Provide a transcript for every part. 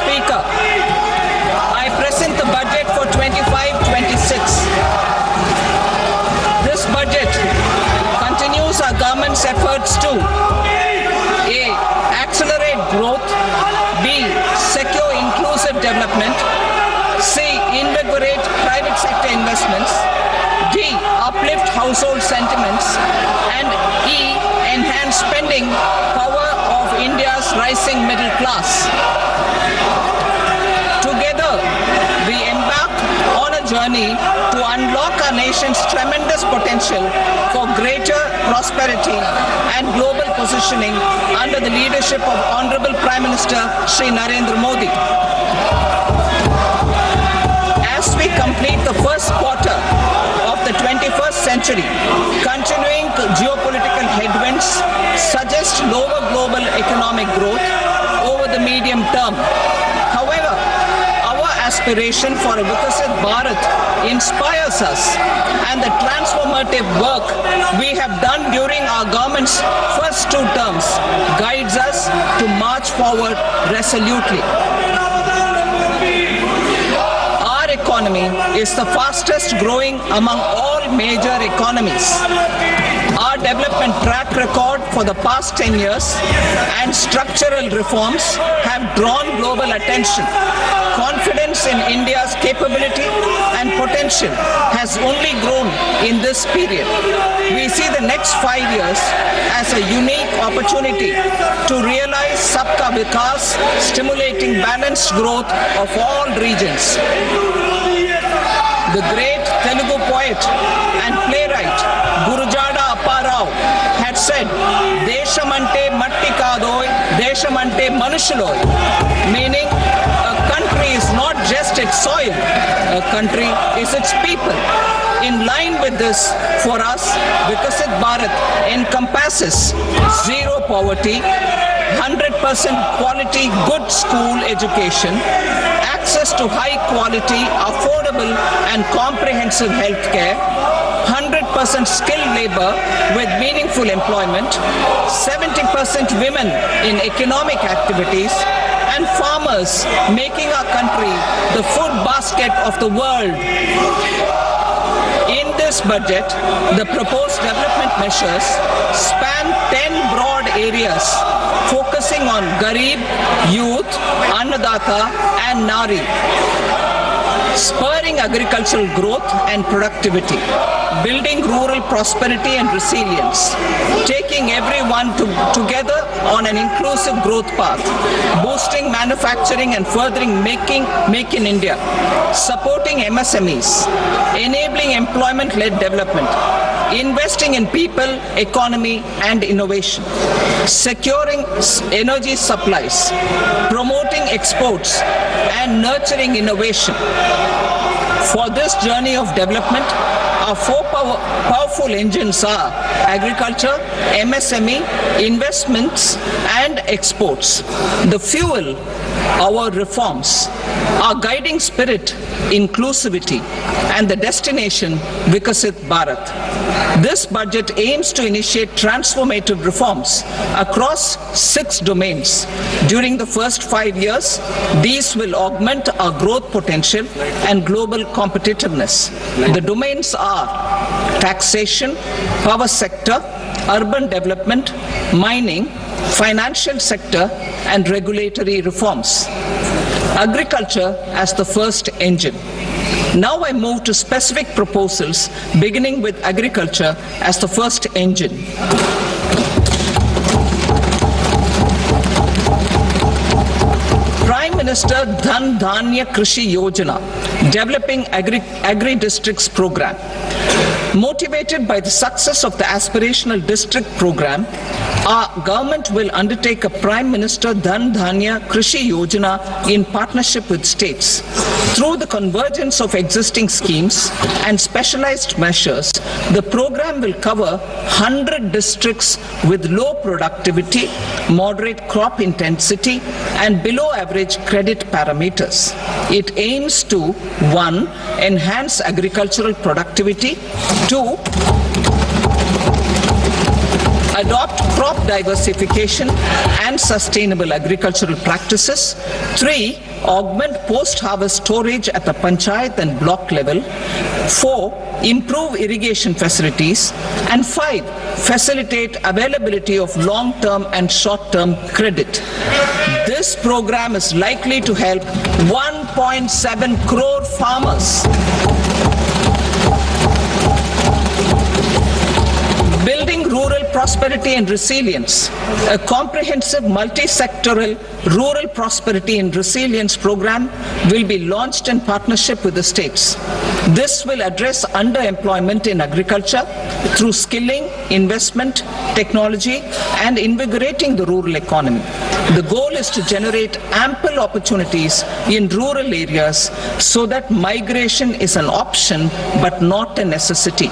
Speaker, I present the budget for 25-26. This budget continues our government's efforts to A. Accelerate growth, B. Secure inclusive development, C. Invigorate private sector investments, D. Uplift household sentiments, and E. Enhance spending power of India's rising middle class. Together, we embark on a journey to unlock our nation's tremendous potential for greater prosperity and global positioning under the leadership of Honorable Prime Minister Shri Narendra Modi. As we complete the first quarter of the 21st century, continuing geopolitical headwinds suggest lower global economic growth over the medium term. However, our aspiration for a Vikasit Bharat inspires us, and the transformative work we have done during our government's first 2 terms guides us to march forward resolutely. Our economy is the fastest growing among all major economies. Our development track record for the past 10 years and structural reforms have drawn global attention. Confidence in India's capability and potential has only grown in this period. We see the next 5 years as a unique opportunity to realize Sabka Vikas, stimulating balanced growth of all regions. The great Telugu poet and playwright Gurujada Apparao had said, "Deshamante matti kadoy, deshamante manushuloy," meaning a country is not just its soil, a country is its people. In line with this, for us, Vikasit Bharat encompasses zero poverty, 100% quality good school education, access to high quality, affordable and comprehensive health care, 100% skilled labor with meaningful employment, 70% women in economic activities, and farmers making our country the food basket of the world. In this budget, the proposed development measures span 10 broad areas, focusing on Garib, Youth, Annadata and Nari, spurring agricultural growth and productivity, building rural prosperity and resilience, taking everyone together on an inclusive growth path, boosting manufacturing and furthering Make in India, supporting MSMEs, enabling employment-led development, investing in people, economy and innovation, securing energy supplies, promoting exports and nurturing innovation. For this journey of development, our 4 powerful engines are agriculture, MSME, investments and exports. The fuel, our reforms, our guiding spirit, inclusivity, and the destination, Vikasit Bharat. This budget aims to initiate transformative reforms across 6 domains. During the first 5 years, these will augment our growth potential and global competitiveness. The domains are taxation, power sector, urban development, mining, financial sector, and regulatory reforms. Agriculture as the first engine. Now I move to specific proposals, beginning with agriculture as the first engine. Prime Minister Dhan Dhanya Krishi Yojana, developing agri-districts program. Motivated by the success of the aspirational district program, our government will undertake a Prime Minister Dhan Dhanya Krishi Yojana in partnership with states. Through the convergence of existing schemes and specialized measures, the program will cover 100 districts with low productivity, moderate crop intensity, and below average credit parameters. It aims to 1. Enhance agricultural productivity, 2. Adopt crop diversification and sustainable agricultural practices, 3. augment post-harvest storage at the panchayat and block level. 4, improve irrigation facilities. And 5, facilitate availability of long-term and short-term credit. This program is likely to help 1.7 crore farmers. Building rural prosperity and resilience. A comprehensive multi-sectoral rural prosperity and resilience program will be launched in partnership with the states. This will address underemployment in agriculture through skilling, investment, technology, and invigorating the rural economy. The goal is to generate ample opportunities in rural areas so that migration is an option but not a necessity.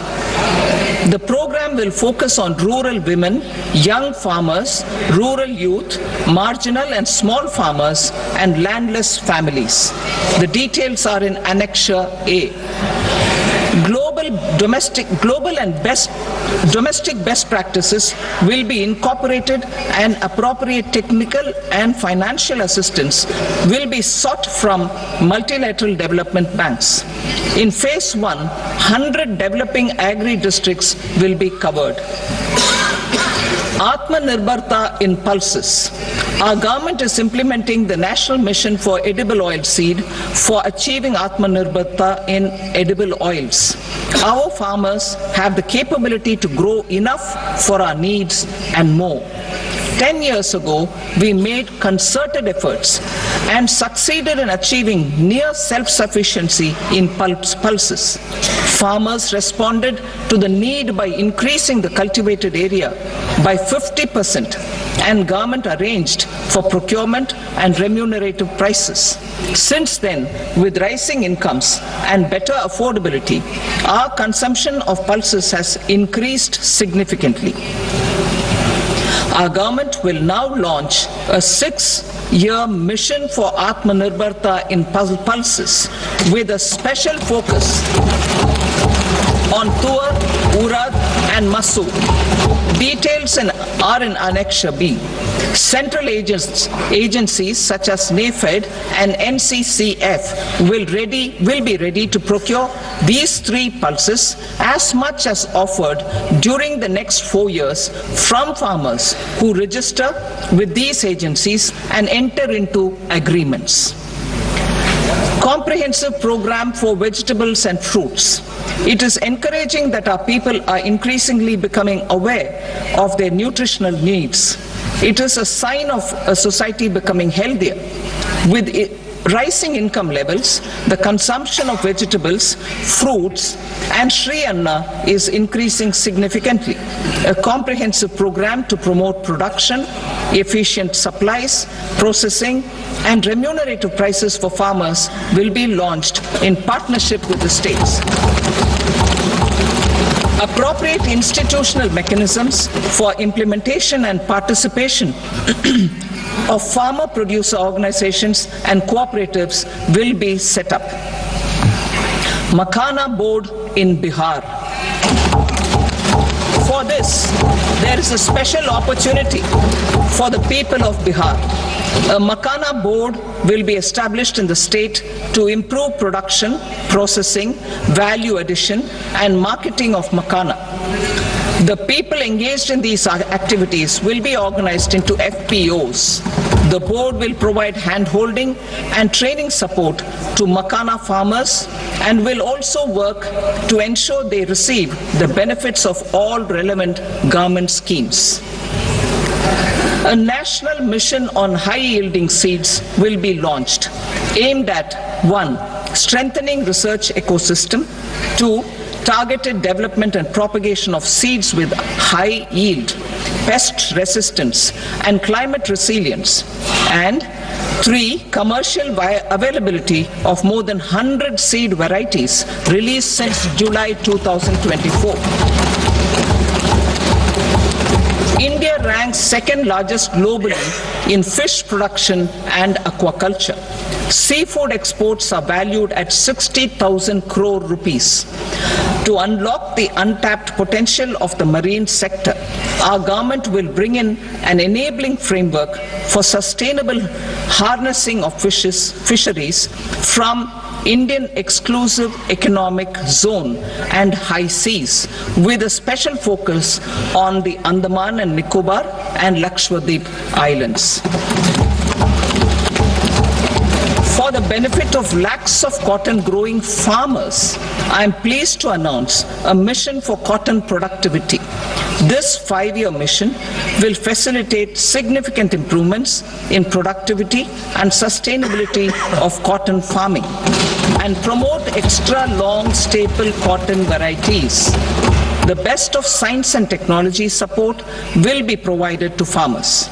The program will focus on rural women, young farmers, rural youth, marginal and small farmers, and landless families. The details are in Annexure A. Global and domestic best practices will be incorporated, and appropriate technical and financial assistance will be sought from multilateral development banks. In phase 1, 100 developing agri-districts will be covered. Atmanirbharta in pulses. Our government is implementing the National Mission for Edible Oil Seed for achieving Atmanirbharta in edible oils. Our farmers have the capability to grow enough for our needs and more. 10 years ago, we made concerted efforts and succeeded in achieving near self-sufficiency in pulses. Farmers responded to the need by increasing the cultivated area by 50%, and government arranged for procurement and remunerative prices. Since then, with rising incomes and better affordability, our consumption of pulses has increased significantly. Our government will now launch a 6-year mission for Atmanirbharta in pulses with a special focus on Tuar, Urad and Masoor. Details are in Annexure B. Central agencies such as NAFED and NCCF will be ready to procure these 3 pulses as much as offered during the next 4 years from farmers who register with these agencies and enter into agreements. Comprehensive program for vegetables and fruits. It is encouraging that our people are increasingly becoming aware of their nutritional needs. It is a sign of a society becoming healthier. With rising income levels, the consumption of vegetables, fruits, and Shri Anna is increasing significantly. A comprehensive program to promote production, efficient supplies, processing, and remunerative prices for farmers will be launched in partnership with the states. Appropriate institutional mechanisms for implementation and participation of farmer producer organizations and cooperatives will be set up. Makhana board in Bihar. For this, there is a special opportunity for the people of Bihar. A Makhana board will be established in the state to improve production, processing, value addition, and marketing of Makhana. The people engaged in these activities will be organized into FPOs. The board will provide hand-holding and training support to Makhana farmers and will also work to ensure they receive the benefits of all relevant government schemes. A national mission on high-yielding seeds will be launched, aimed at 1. Strengthening research ecosystem, 2. Targeted development and propagation of seeds with high yield, pest resistance, and climate resilience, and 3. Commercial availability of more than 100 seed varieties released since July 2024. India ranks second largest globally in fish production and aquaculture. Seafood exports are valued at 60,000 crore rupees. To unlock the untapped potential of the marine sector, our government will bring in an enabling framework for sustainable harnessing of fisheries from Indian Exclusive Economic Zone and high seas, with a special focus on the Andaman and Nicobar and Lakshadweep Islands. For the benefit of lakhs of cotton growing farmers, I am pleased to announce a mission for cotton productivity. This 5-year mission will facilitate significant improvements in productivity and sustainability of cotton farming and promote extra long staple cotton varieties. The best of science and technology support will be provided to farmers.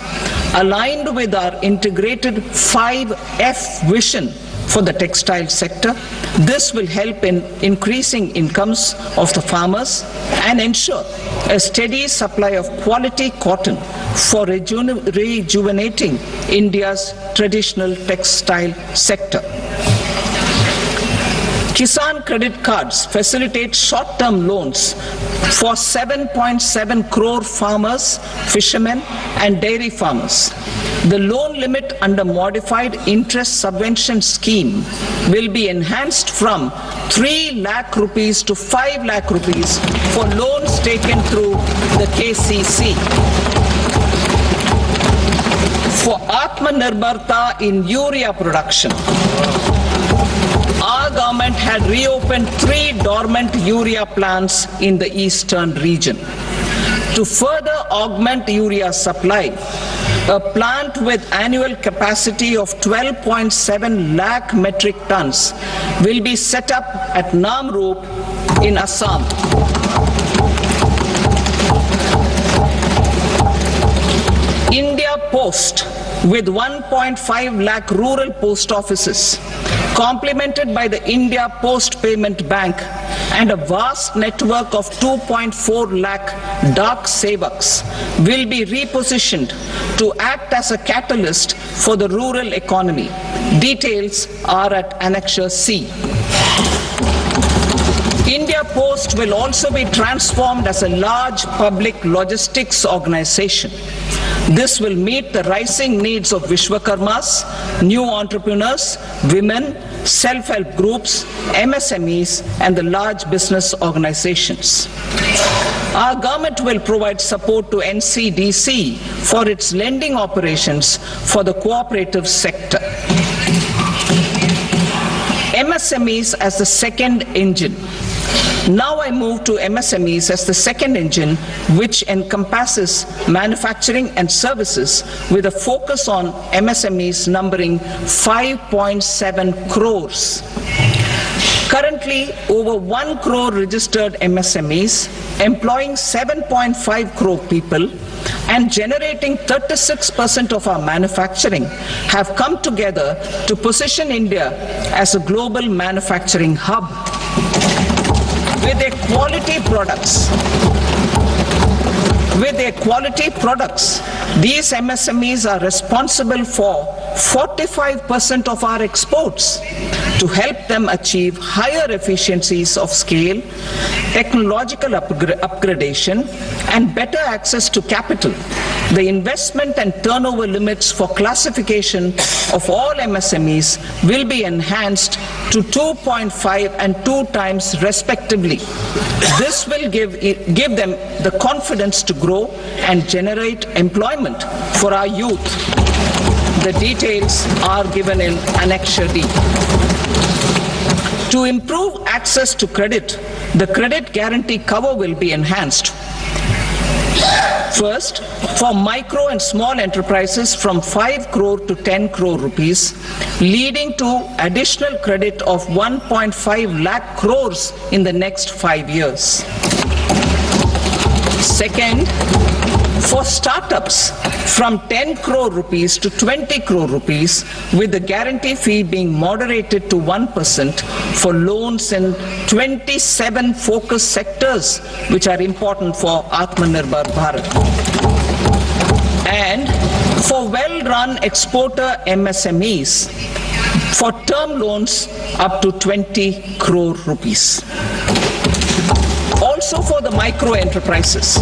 Aligned with our integrated 5F vision for the textile sector, this will help in increasing incomes of the farmers and ensure a steady supply of quality cotton for rejuvenating India's traditional textile sector. Kisan credit cards facilitate short-term loans for 7.7 crore farmers, fishermen and dairy farmers. The loan limit under modified interest subvention scheme will be enhanced from 3 lakh rupees to 5 lakh rupees for loans taken through the KCC. For Atmanirbharta in urea production, our government had reopened 3 dormant urea plants in the eastern region. To further augment urea supply, a plant with annual capacity of 12.7 lakh metric tons will be set up at Namrup in Assam. India Post, with 1.5 lakh rural post offices, complemented by the India Post Payment Bank and a vast network of 2.4 lakh Dak Sevaks, will be repositioned to act as a catalyst for the rural economy. Details are at Annexure C. India Post will also be transformed as a large public logistics organization. This will meet the rising needs of Vishwakarmas, new entrepreneurs, women, self-help groups, MSMEs, and the large business organizations. Our government will provide support to NCDC for its lending operations for the cooperative sector. MSMEs as the second engine. Now I move to MSMEs as the second engine, which encompasses manufacturing and services with a focus on MSMEs numbering 5.7 crores. Currently, over 1 crore registered MSMEs, employing 7.5 crore people and generating 36% of our manufacturing, have come together to position India as a global manufacturing hub. With their quality products, these MSMEs are responsible for 45% of our exports. To help them achieve higher efficiencies of scale, technological upgradation, and better access to capital, the investment and turnover limits for classification of all MSMEs will be enhanced to 2.5 and 2 times respectively. This will give them the confidence to grow and generate employment for our youth. The details are given in Annexure D. To improve access to credit, the credit guarantee cover will be enhanced. First, for micro and small enterprises from 5 crore to 10 crore rupees, leading to additional credit of 1.5 lakh crores in the next 5 years. Second, for startups from 10 crore rupees to 20 crore rupees, with the guarantee fee being moderated to 1% for loans in 27 focus sectors which are important for Atmanirbhar Bharat. and for well-run exporter MSMEs for term loans up to 20 crore rupees. Also for the micro enterprises,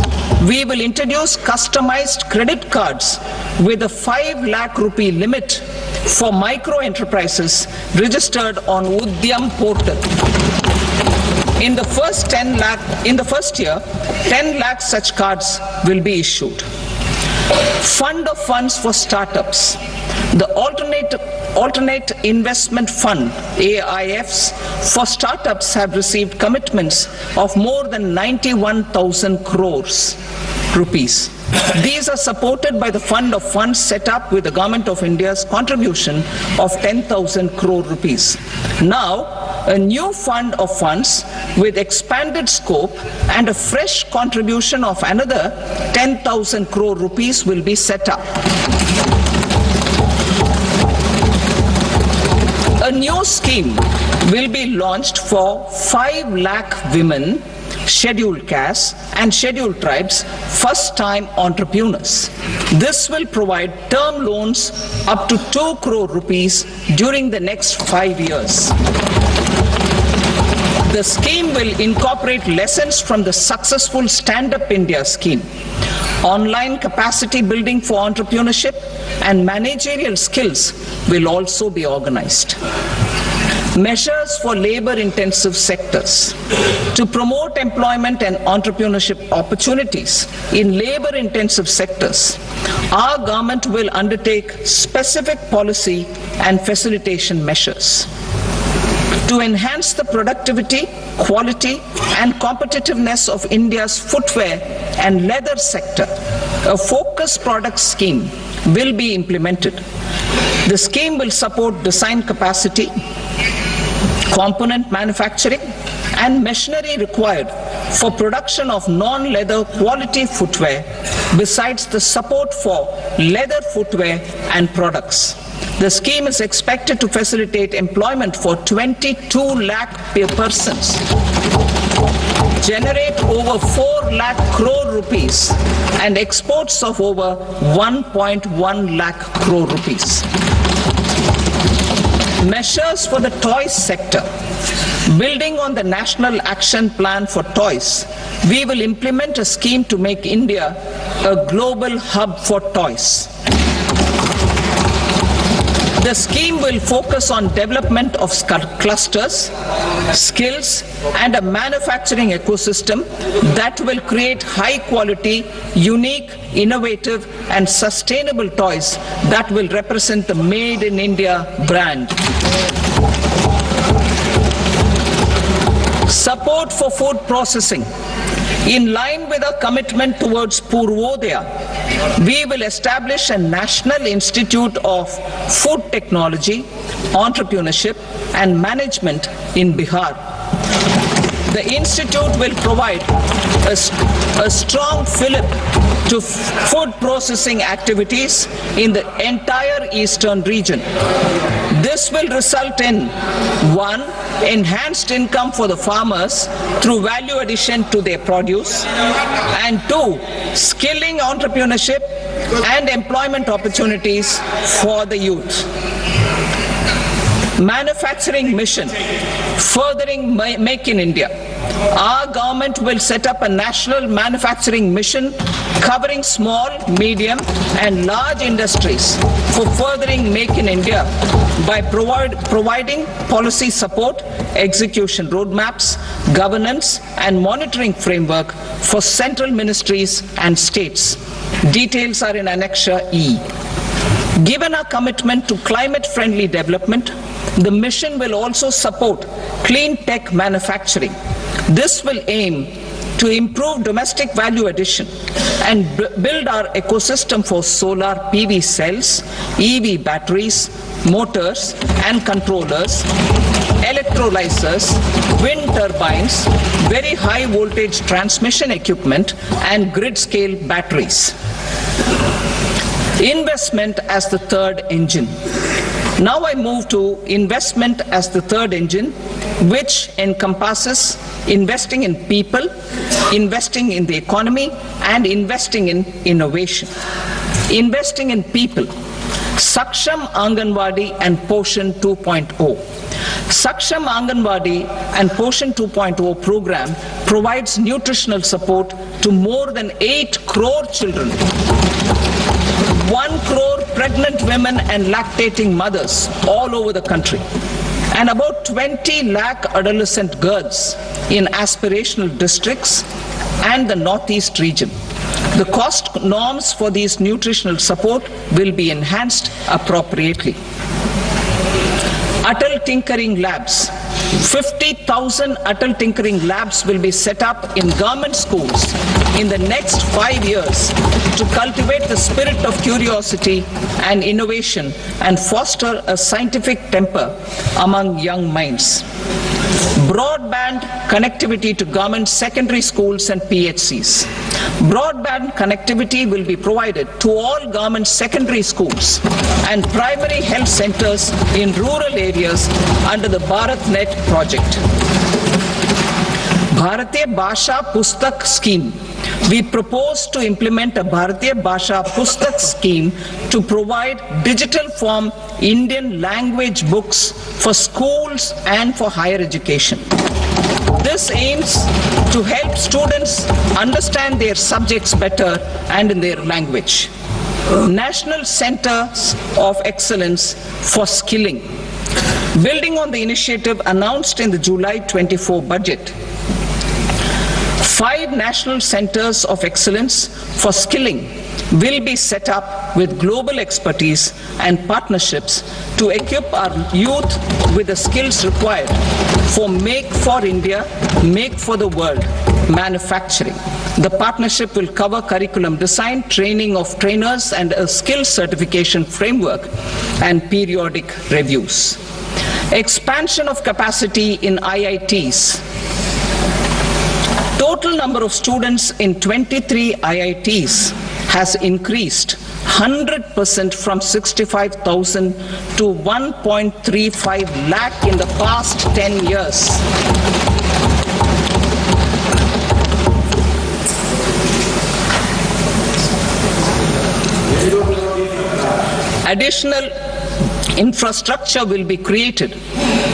we will introduce customized credit cards with a 5 lakh rupee limit for micro enterprises registered on Udyam portal. In the first year, 10 lakh such cards will be issued. Fund of funds for startups. The Alternate Investment Fund, AIFs, for startups have received commitments of more than 91,000 crores rupees. These are supported by the Fund of Funds set up with the Government of India's contribution of 10,000 crore rupees. Now, a new fund of funds with expanded scope and a fresh contribution of another 10,000 crore rupees will be set up. A new scheme will be launched for 5 lakh women, scheduled castes and scheduled tribes, first-time entrepreneurs. This will provide term loans up to 2 crore rupees during the next 5 years. The scheme will incorporate lessons from the successful Stand Up India scheme. Online capacity building for entrepreneurship and managerial skills will also be organized. Measures for labor-intensive sectors. To promote employment and entrepreneurship opportunities in labor-intensive sectors, our government will undertake specific policy and facilitation measures. To enhance the productivity, quality and competitiveness of India's footwear and leather sector, a focused product scheme will be implemented. The scheme will support design capacity, component manufacturing and machinery required for production of non-leather quality footwear, besides the support for leather footwear and products. The scheme is expected to facilitate employment for 22 lakh persons, generate over 4 lakh crore rupees and exports of over 1.1 lakh crore rupees. Measures for the toys sector. Building on the National Action Plan for Toys, we will implement a scheme to make India a global hub for toys. The scheme will focus on development of clusters, skills, and a manufacturing ecosystem that will create high-quality, unique, innovative, and sustainable toys that will represent the Made in India brand. Support for food processing. In line with our commitment towards Purvodaya, we will establish a National Institute of Food Technology, Entrepreneurship and Management in Bihar. The institute will provide a strong fillip to food processing activities in the entire eastern region. This will result in 1. Enhanced income for the farmers through value addition to their produce, and 2. Skilling entrepreneurship and employment opportunities for the youth. Manufacturing mission, furthering Make in India. Our government will set up a national manufacturing mission covering small, medium and large industries for furthering Make in India by providing policy support, execution roadmaps, governance and monitoring framework for central ministries and states. Details are in Annexure E. Given our commitment to climate-friendly development, the mission will also support clean tech manufacturing. This will aim to improve domestic value addition and build our ecosystem for solar PV cells, EV batteries, motors and controllers, electrolyzers, wind turbines, very high voltage transmission equipment and grid-scale batteries. Investment as the third engine. Now I move to investment as the third engine, which encompasses investing in people, investing in the economy, and investing in innovation. Investing in people. Saksham Anganwadi and Poshan 2.0. Saksham Anganwadi and Poshan 2.0 program provides nutritional support to more than 8 crore children, 1 crore pregnant women and lactating mothers all over the country, and about 20 lakh adolescent girls in aspirational districts and the Northeast region. The cost norms for these nutritional support will be enhanced appropriately. Atal Tinkering Labs. 50,000 Atal Tinkering Labs will be set up in government schools in the next 5 years to cultivate the spirit of curiosity and innovation and foster a scientific temper among young minds. Broadband connectivity to government secondary schools and PHCs. Broadband connectivity will be provided to all government secondary schools and primary health centers in rural areas under the BharatNet project. Bharatiya Bhasha Pustak Scheme. We propose to implement a Bharatiya Bhasha Pustak scheme to provide digital form Indian language books for schools and for higher education. This aims to help students understand their subjects better and in their language. National Centers of Excellence for Skilling. Building on the initiative announced in the July 24 budget, 5 national centers of excellence for skilling will be set up with global expertise and partnerships to equip our youth with the skills required for Make for India, Make for the World manufacturing. The partnership will cover curriculum design, training of trainers, and a skills certification framework and periodic reviews. Expansion of capacity in IITs. Total number of students in 23 IITs has increased 100% from 65,000 to 1.35 lakh in the past 10 years. Additional infrastructure will be created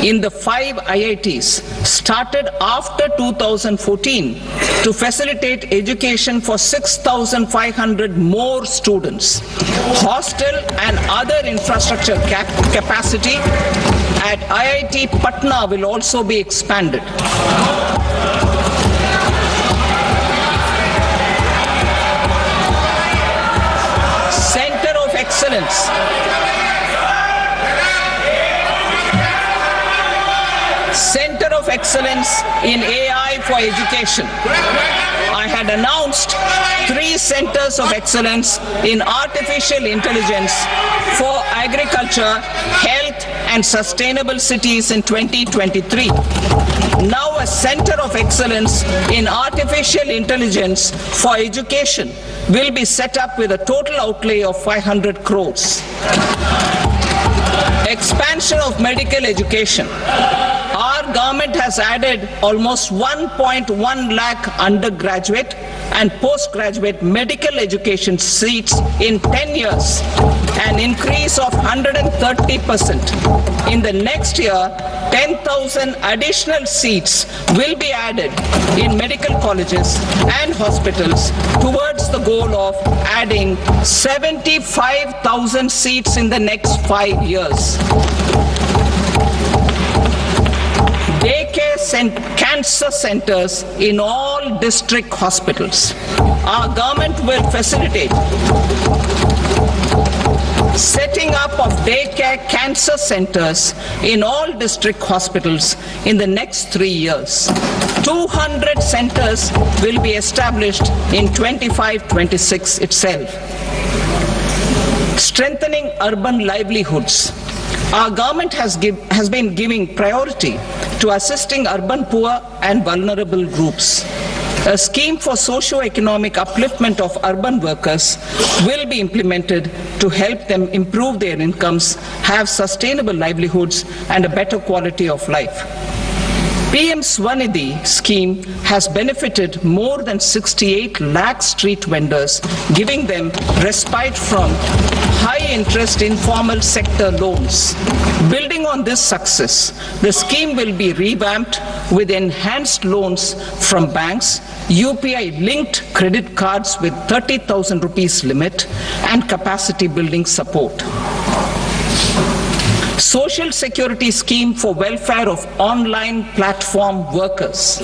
in the 5 IITs started after 2014 to facilitate education for 6,500 more students. Hostel and other infrastructure capacity at IIT Patna will also be expanded. Center of Excellence. Center of Excellence in AI for Education. I had announced 3 centers of excellence in artificial intelligence for agriculture, health, and sustainable cities in 2023. Now a center of excellence in artificial intelligence for education will be set up with a total outlay of 500 crores. Expansion of medical education. Our government has added almost 1.1 lakh undergraduate and postgraduate medical education seats in 10 years, an increase of 130%. In the next year, 10,000 additional seats will be added in medical colleges and hospitals towards the goal of adding 75,000 seats in the next 5 years. Daycare cancer centers in all district hospitals. Our government will facilitate setting up of daycare cancer centers in all district hospitals in the next 3 years. 200 centers will be established in 25-26 itself. Strengthening urban livelihoods. Our government has been giving priority to assisting urban poor and vulnerable groups. A scheme for socio-economic upliftment of urban workers will be implemented to help them improve their incomes, have sustainable livelihoods, and a better quality of life. PM Swanidhi scheme has benefited more than 68 lakh street vendors, giving them respite from high-interest informal sector loans. Building on this success, the scheme will be revamped with enhanced loans from banks, UPI-linked credit cards with 30,000 rupees limit, and capacity building support. Social Security Scheme for welfare of online platform workers.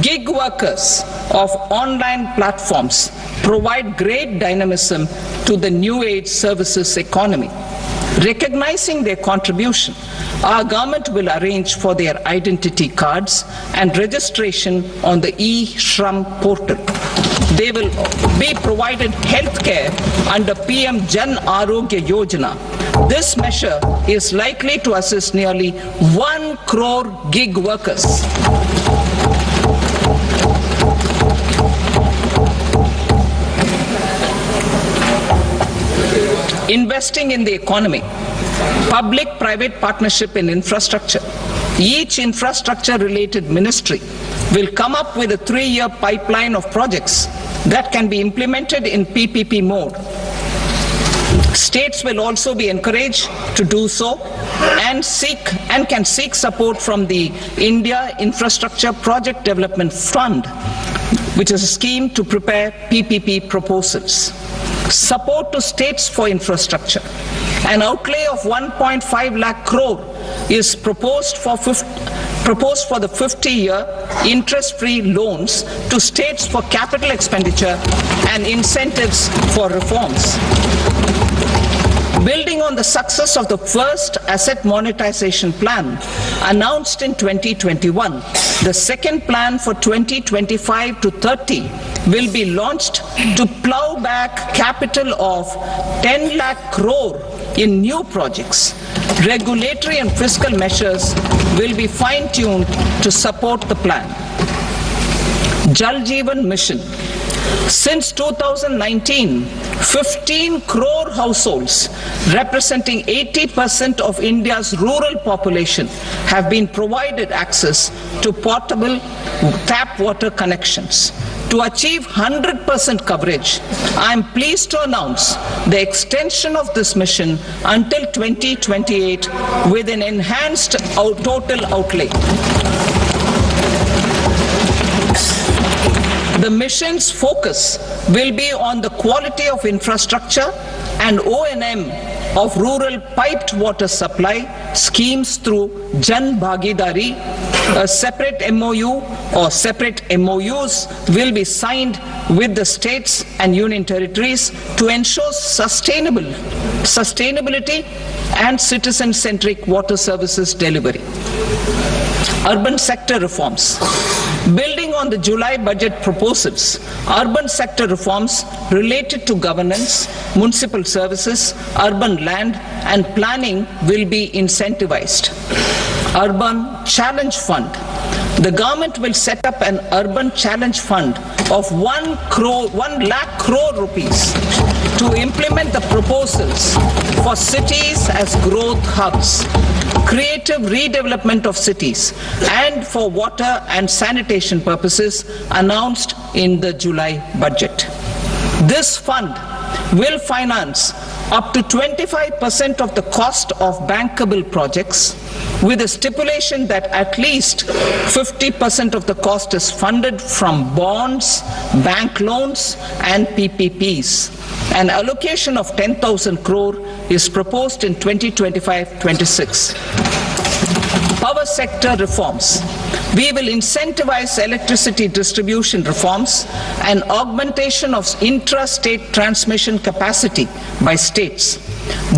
Gig workers of online platforms provide great dynamism to the new age services economy. Recognizing their contribution, our government will arrange for their identity cards and registration on the e-Shram portal. They will be provided health care under PM Jan Arogya Yojana. This measure is likely to assist nearly 1 crore gig workers. Investing in the economy. Public-private partnership in infrastructure. Each infrastructure-related ministry will come up with a 3-year pipeline of projects that can be implemented in PPP mode. States will also be encouraged to do so and can seek support from the India Infrastructure Project Development Fund, which is a scheme to prepare PPP proposals. Support to states for infrastructure. An outlay of 1.5 lakh crore is proposed for the 50-year interest-free loans to states for capital expenditure and incentives for reforms. Building on the success of the first asset monetization plan announced in 2021, the second plan for 2025 to 30 will be launched to plow back capital of 10 lakh crore in new projects. Regulatory and fiscal measures will be fine-tuned to support the plan. Jal Jeevan Mission. Since 2019, 15 crore households, representing 80% of India's rural population, have been provided access to portable tap water connections. To achieve 100% coverage, I am pleased to announce the extension of this mission until 2028 with an enhanced total outlay. The mission's focus will be on the quality of infrastructure and O&M of rural piped water supply schemes through Jan Bhagidari. A separate MOU or separate MOUs will be signed with the states and union territories to ensure sustainability and citizen-centric water services delivery. Urban sector reforms. Building on the July budget proposals, urban sector reforms related to governance, municipal services, urban land and planning will be incentivized. Urban Challenge Fund. The government will set up an urban challenge fund of 1 lakh crore rupees to implement the proposals for cities as growth hubs, creative redevelopment of cities, and for water and sanitation purposes announced in the July budget. This fund will finance up to 25% of the cost of bankable projects, with a stipulation that at least 50% of the cost is funded from bonds, bank loans and PPPs. An allocation of 10,000 crore is proposed in 2025-26. Power sector reforms. We will incentivize electricity distribution reforms and augmentation of intrastate transmission capacity by states.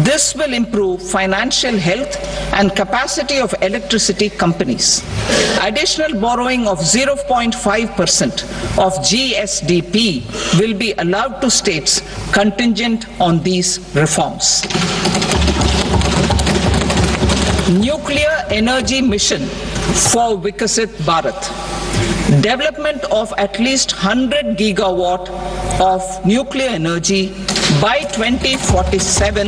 This will improve financial health and capacity of electricity companies. Additional borrowing of 0.5% of GSDP will be allowed to states contingent on these reforms. Nuclear energy mission for Vikasit Bharat. Development of at least 100 gigawatt of nuclear energy by 2047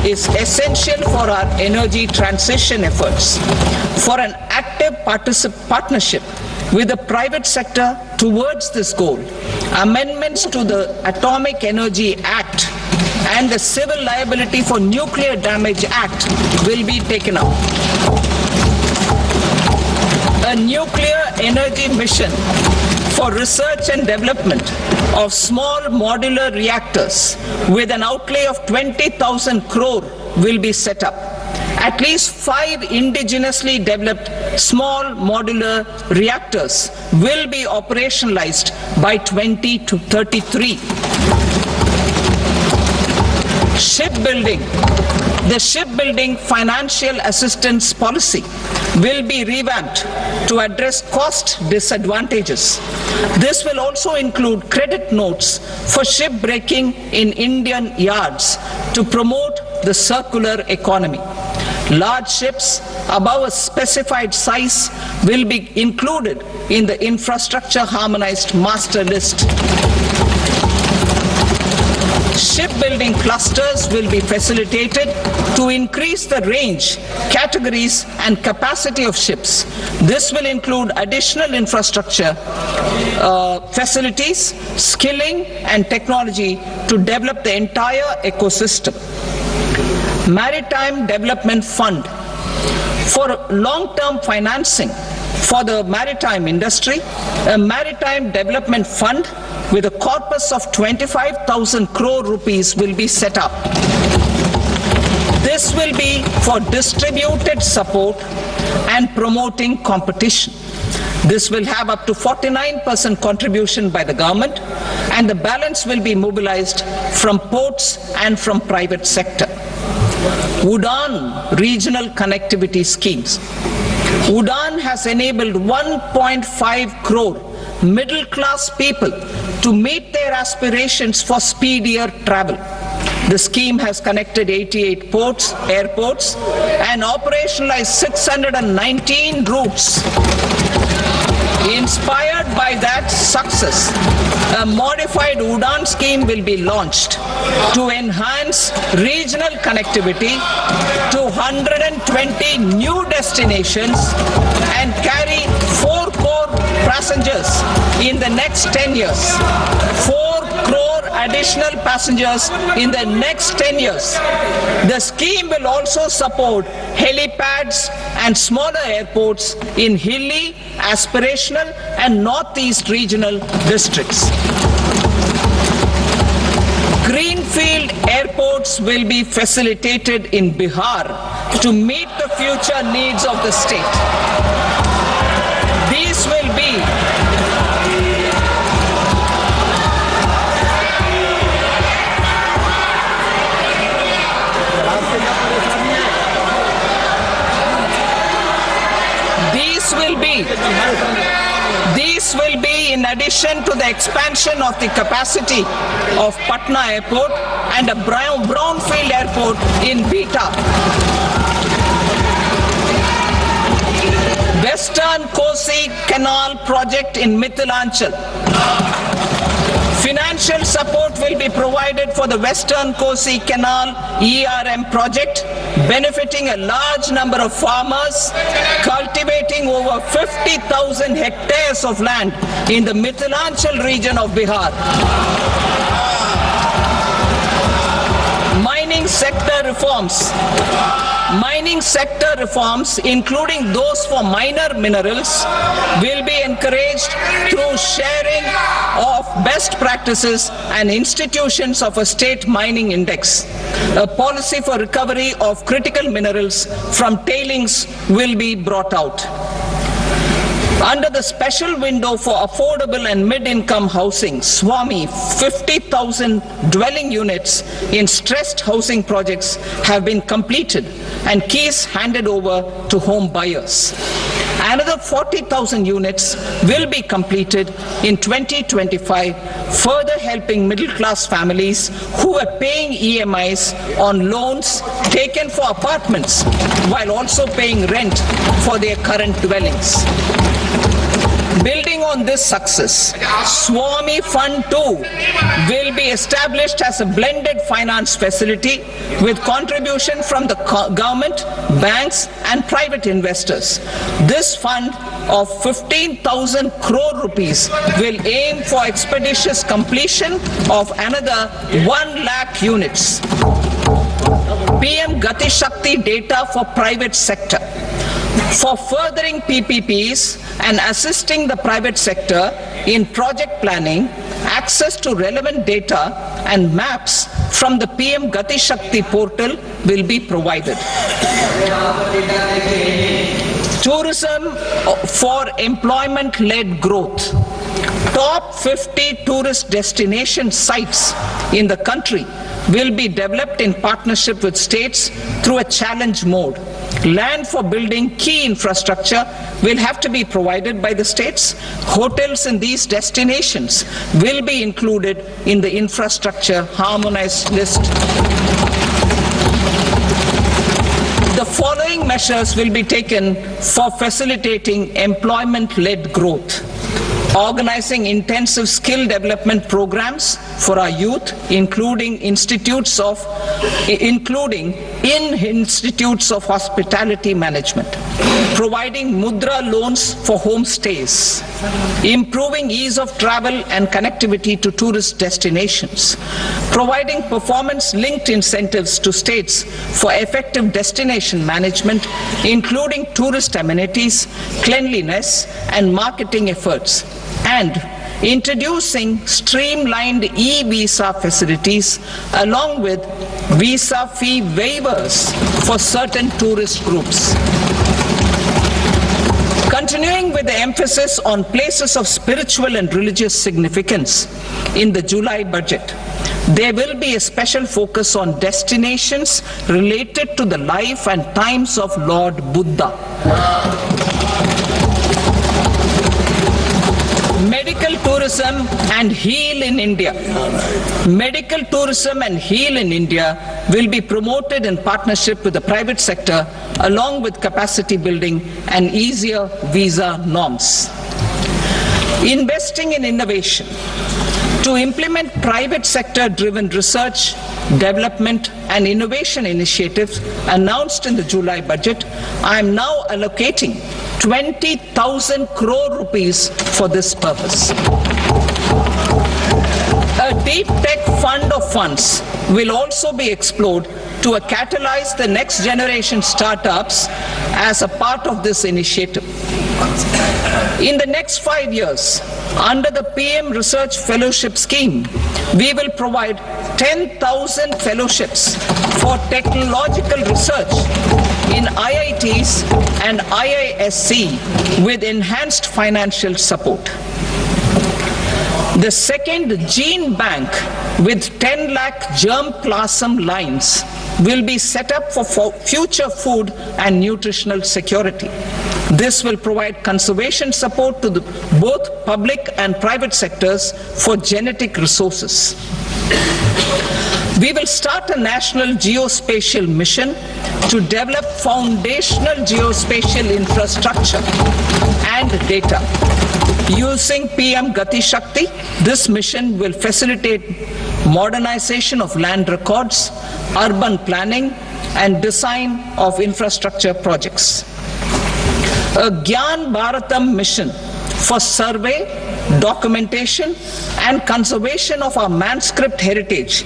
is essential for our energy transition efforts. For an active partnership with the private sector towards this goal, amendments to the Atomic Energy Act and the Civil Liability for Nuclear Damage Act will be taken up. A nuclear energy mission for research and development of small modular reactors with an outlay of 20,000 crore will be set up. At least 5 indigenously developed small modular reactors will be operationalized by 2033. Shipbuilding. The shipbuilding financial assistance policy will be revamped to address cost disadvantages. This will also include credit notes for shipbreaking in Indian yards to promote the circular economy. Large ships above a specified size will be included in the infrastructure harmonized master list. Shipbuilding clusters will be facilitated to increase the range, categories, and capacity of ships. This will include additional infrastructure, facilities, skilling, and technology to develop the entire ecosystem. Maritime Development Fund. For long-term financing for the maritime industry, a Maritime Development Fund with a corpus of 25,000 crore rupees will be set up. This will be for distributed support and promoting competition. This will have up to 49% contribution by the government, and the balance will be mobilized from ports and from private sector. UDAN regional connectivity schemes. UDAN has enabled 1.5 crore middle-class people to meet their aspirations for speedier travel. The scheme has connected 88 airports, and operationalized 619 routes. Inspired by that success, a modified UDAN scheme will be launched to enhance regional connectivity to 120 new destinations and carry 4 crore passengers in the next 10 years. 4 crore additional passengers in the next 10 years. The scheme will also support helipads and smaller airports in hilly, aspirational, and northeast regional districts. Greenfield airports will be facilitated in Bihar to meet the future needs of the state. These will be in addition to the expansion of the capacity of Patna Airport and a brownfield airport in Beta. Western Kosi Canal project in Mithilanchal. Financial support will be provided for the Western Kosi Canal ERM project, benefiting a large number of farmers, cultivating over 50,000 hectares of land in the Mithilanchal region of Bihar. Mining sector reforms. Mining sector reforms, including those for minor minerals, will be encouraged through sharing of best practices and institutions of a state mining index. A policy for recovery of critical minerals from tailings will be brought out. Under the special window for affordable and mid-income housing, SWAMI, 50,000 dwelling units in stressed housing projects have been completed and keys handed over to home buyers. Another 40,000 units will be completed in 2025, further helping middle-class families who are paying EMIs on loans taken for apartments while also paying rent for their current dwellings. Building on this success, Swami Fund 2 will be established as a blended finance facility with contribution from the government, banks and private investors. This fund of 15,000 crore rupees will aim for expeditious completion of another 1 lakh units. PM Gati Shakti data for private sector. For furthering PPPs and assisting the private sector in project planning, access to relevant data and maps from the PM Gati Shakti portal will be provided. Tourism for employment-led growth. Top 50 tourist destination sites in the country will be developed in partnership with states through a challenge mode. Land for building key infrastructure will have to be provided by the states. Hotels in these destinations will be included in the infrastructure harmonized list. The following measures will be taken for facilitating employment-led growth. Organizing intensive skill development programs for our youth, including in institutes of hospitality management. Providing mudra loans for homestays. Improving ease of travel and connectivity to tourist destinations. Providing performance-linked incentives to states for effective destination management, including tourist amenities, cleanliness, and marketing efforts. And introducing streamlined e-visa facilities along with visa fee waivers for certain tourist groups. Continuing with the emphasis on places of spiritual and religious significance in the July budget, there will be a special focus on destinations related to the life and times of Lord Buddha. Medical tourism and heal in India. Medical tourism and heal in India will be promoted in partnership with the private sector along with capacity building and easier visa norms. Investing in innovation. To implement private sector driven research, development and innovation initiatives announced in the July budget, I am now allocating 20,000 crore rupees for this purpose. A deep tech fund of funds will also be explored to catalyze the next generation startups as a part of this initiative. In the next 5 years, under the PM Research Fellowship Scheme, we will provide 10,000 fellowships for technological research in IITs and IISc with enhanced financial support. The second gene bank with 10 lakh germplasm lines will be set up for future food and nutritional security. This will provide conservation support to both public and private sectors for genetic resources. We will start a national geospatial mission to develop foundational geospatial infrastructure and data. Using PM Gati Shakti, this mission will facilitate modernization of land records, urban planning, and design of infrastructure projects. A Gyan Bharatam mission for survey, documentation, and conservation of our manuscript heritage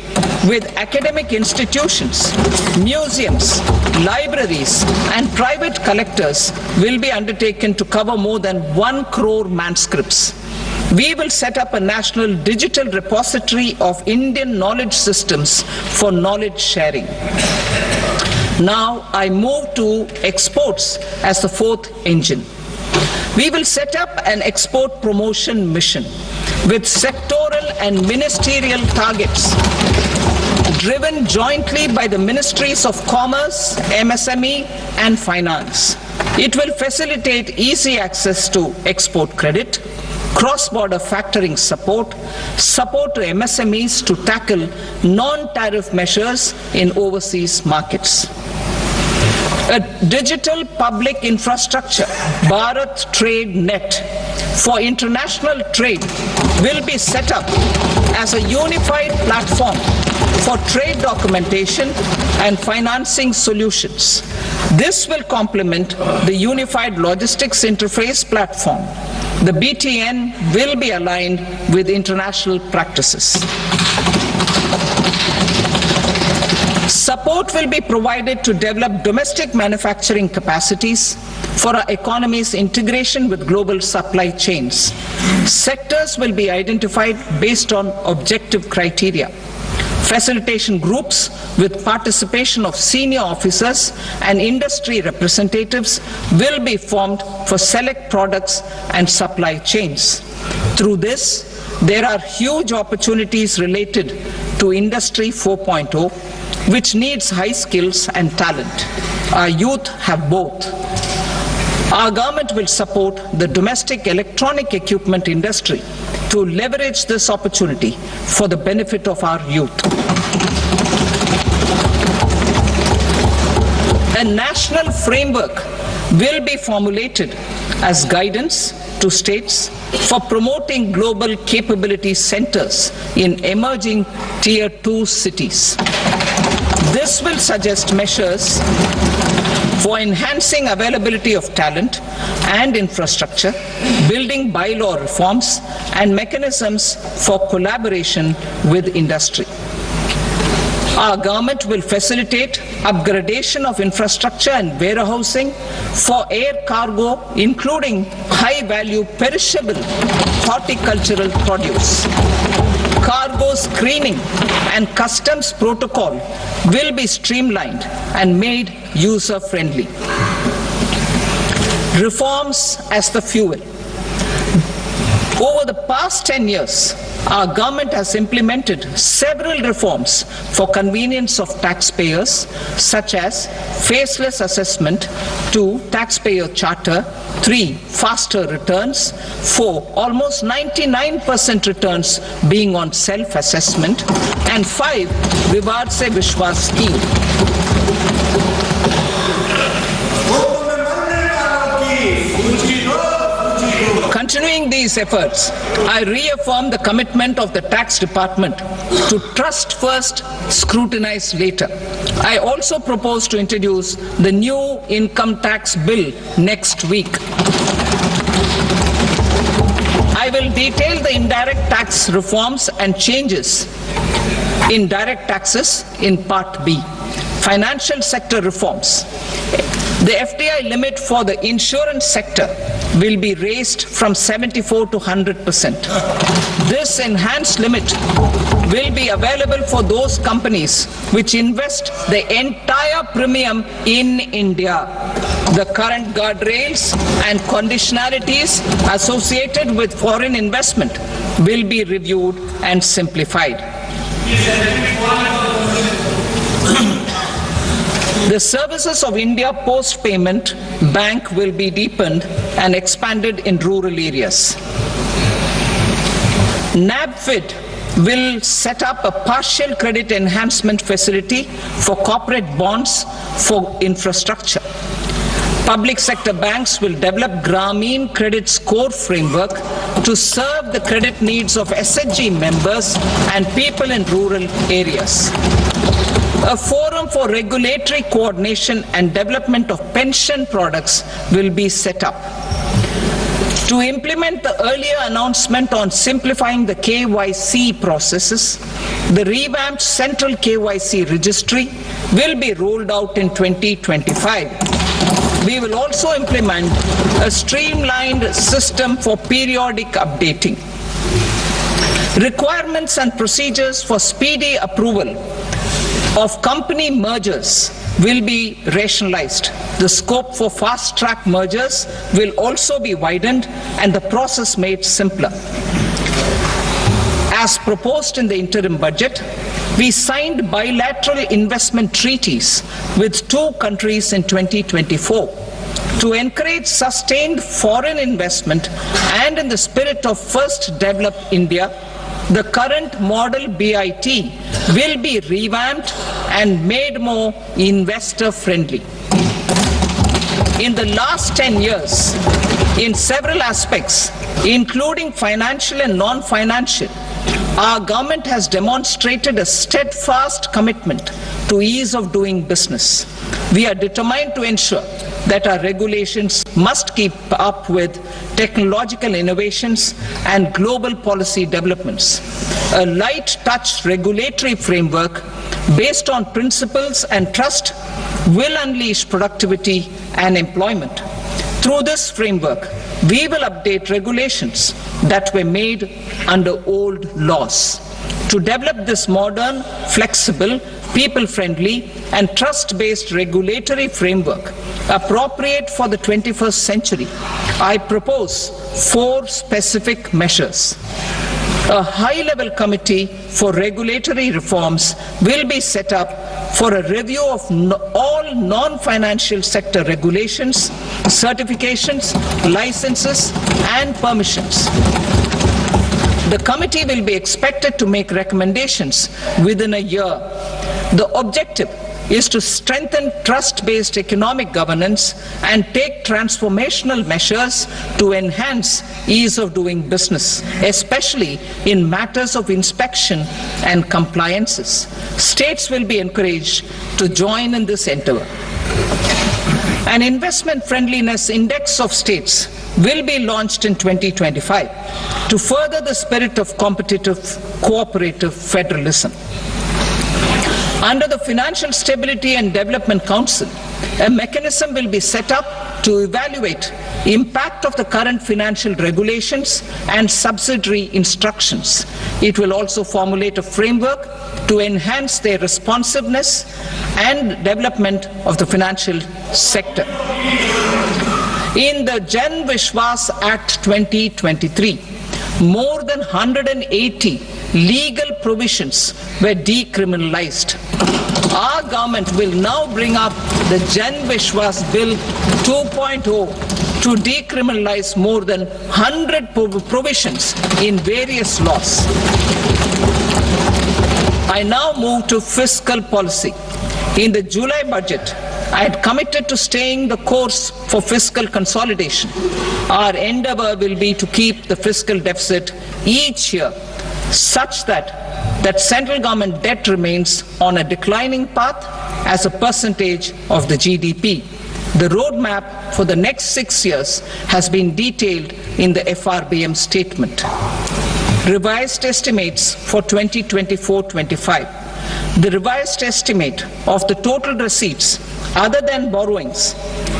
with academic institutions, museums, libraries, and private collectors will be undertaken to cover more than 1 crore manuscripts. We will set up a national digital repository of Indian knowledge systems for knowledge sharing. Now I move to exports as the fourth engine. We will set up an export promotion mission with sectoral and ministerial targets driven jointly by the Ministries of Commerce, MSME, and Finance. It will facilitate easy access to export credit, cross-border factoring support, support to MSMEs to tackle non-tariff measures in overseas markets. A digital public infrastructure, Bharat Trade Net, for international trade will be set up as a unified platform for trade documentation and financing solutions. This will complement the Unified Logistics Interface Platform. The BTN will be aligned with international practices. Support will be provided to develop domestic manufacturing capacities for our economy's integration with global supply chains. Sectors will be identified based on objective criteria. Facilitation groups with participation of senior officers and industry representatives will be formed for select products and supply chains. Through this, there are huge opportunities related to Industry 4.0, which needs high skills and talent. Our youth have both. Our government will support the domestic electronic equipment industry to leverage this opportunity for the benefit of our youth. A national framework will be formulated as guidance to states for promoting global capability centers in emerging Tier 2 cities. This will suggest measures for enhancing availability of talent and infrastructure, building bylaw reforms, and mechanisms for collaboration with industry. Our government will facilitate upgradation of infrastructure and warehousing for air cargo, including high-value perishable horticultural produce. Cargo screening and customs protocol will be streamlined and made user-friendly. Reforms as the fuel. Over the past 10 years, our government has implemented several reforms for convenience of taxpayers, such as faceless assessment, 2, taxpayer charter, 3, faster returns, 4, almost 99% returns being on self-assessment, and 5, Vivad Se Vishwas scheme. Continuing these efforts, I reaffirm the commitment of the Tax Department to trust first, scrutinize later. I also propose to introduce the new income tax bill next week. I will detail the indirect tax reforms and changes in direct taxes in Part B. Financial sector reforms. The FDI limit for the insurance sector will be raised from 74 to 100%. This enhanced limit will be available for those companies which invest the entire premium in India. The current guardrails and conditionalities associated with foreign investment will be reviewed and simplified. The services of India Post Payment Bank will be deepened and expanded in rural areas. NABFID will set up a partial credit enhancement facility for corporate bonds for infrastructure. Public sector banks will develop Grameen Credit Score framework to serve the credit needs of SHG members and people in rural areas. A forum for regulatory coordination and development of pension products will be set up. To implement the earlier announcement on simplifying the KYC processes, the revamped Central KYC Registry will be rolled out in 2025. We will also implement a streamlined system for periodic updating. Requirements and procedures for speedy approval of company mergers will be rationalized. The scope for fast-track mergers will also be widened and the process made simpler. As proposed in the interim budget, we signed bilateral investment treaties with 2 countries in 2024 to encourage sustained foreign investment, and in the spirit of First Develop India, the current model BIT will be revamped and made more investor-friendly. In the last 10 years, in several aspects, including financial and non-financial, our government has demonstrated a steadfast commitment to ease of doing business. We are determined to ensure that our regulations must keep up with technological innovations and global policy developments. A light touch regulatory framework based on principles and trust will unleash productivity and employment. Through this framework, we will update regulations that were made under old laws. To develop this modern, flexible, people-friendly and trust-based regulatory framework appropriate for the 21st century, I propose 4 specific measures. A high-level committee for regulatory reforms will be set up for a review of all non-financial sector regulations, certifications, licenses, and permissions. The committee will be expected to make recommendations within a year. The objective is to strengthen trust-based economic governance and take transformational measures to enhance ease of doing business, especially in matters of inspection and compliances. States will be encouraged to join in this endeavor. An investment friendliness index of states will be launched in 2025 to further the spirit of competitive, cooperative federalism. Under the Financial Stability and Development Council, a mechanism will be set up to evaluate impact of the current financial regulations and subsidiary instructions. It will also formulate a framework to enhance their responsiveness and development of the financial sector. In the Jan Vishwas Act 2023, more than 180 legal provisions were decriminalized. Our government will now bring up the Jan Vishwas Bill 2.0 to decriminalize more than 100 provisions in various laws. I now move to fiscal policy. In the July budget, I had committed to staying the course for fiscal consolidation. Our endeavor will be to keep the fiscal deficit each year such that central government debt remains on a declining path as a percentage of the GDP. The roadmap for the next 6 years has been detailed in the FRBM statement. Revised estimates for 2024-25. The revised estimate of the total receipts other than borrowings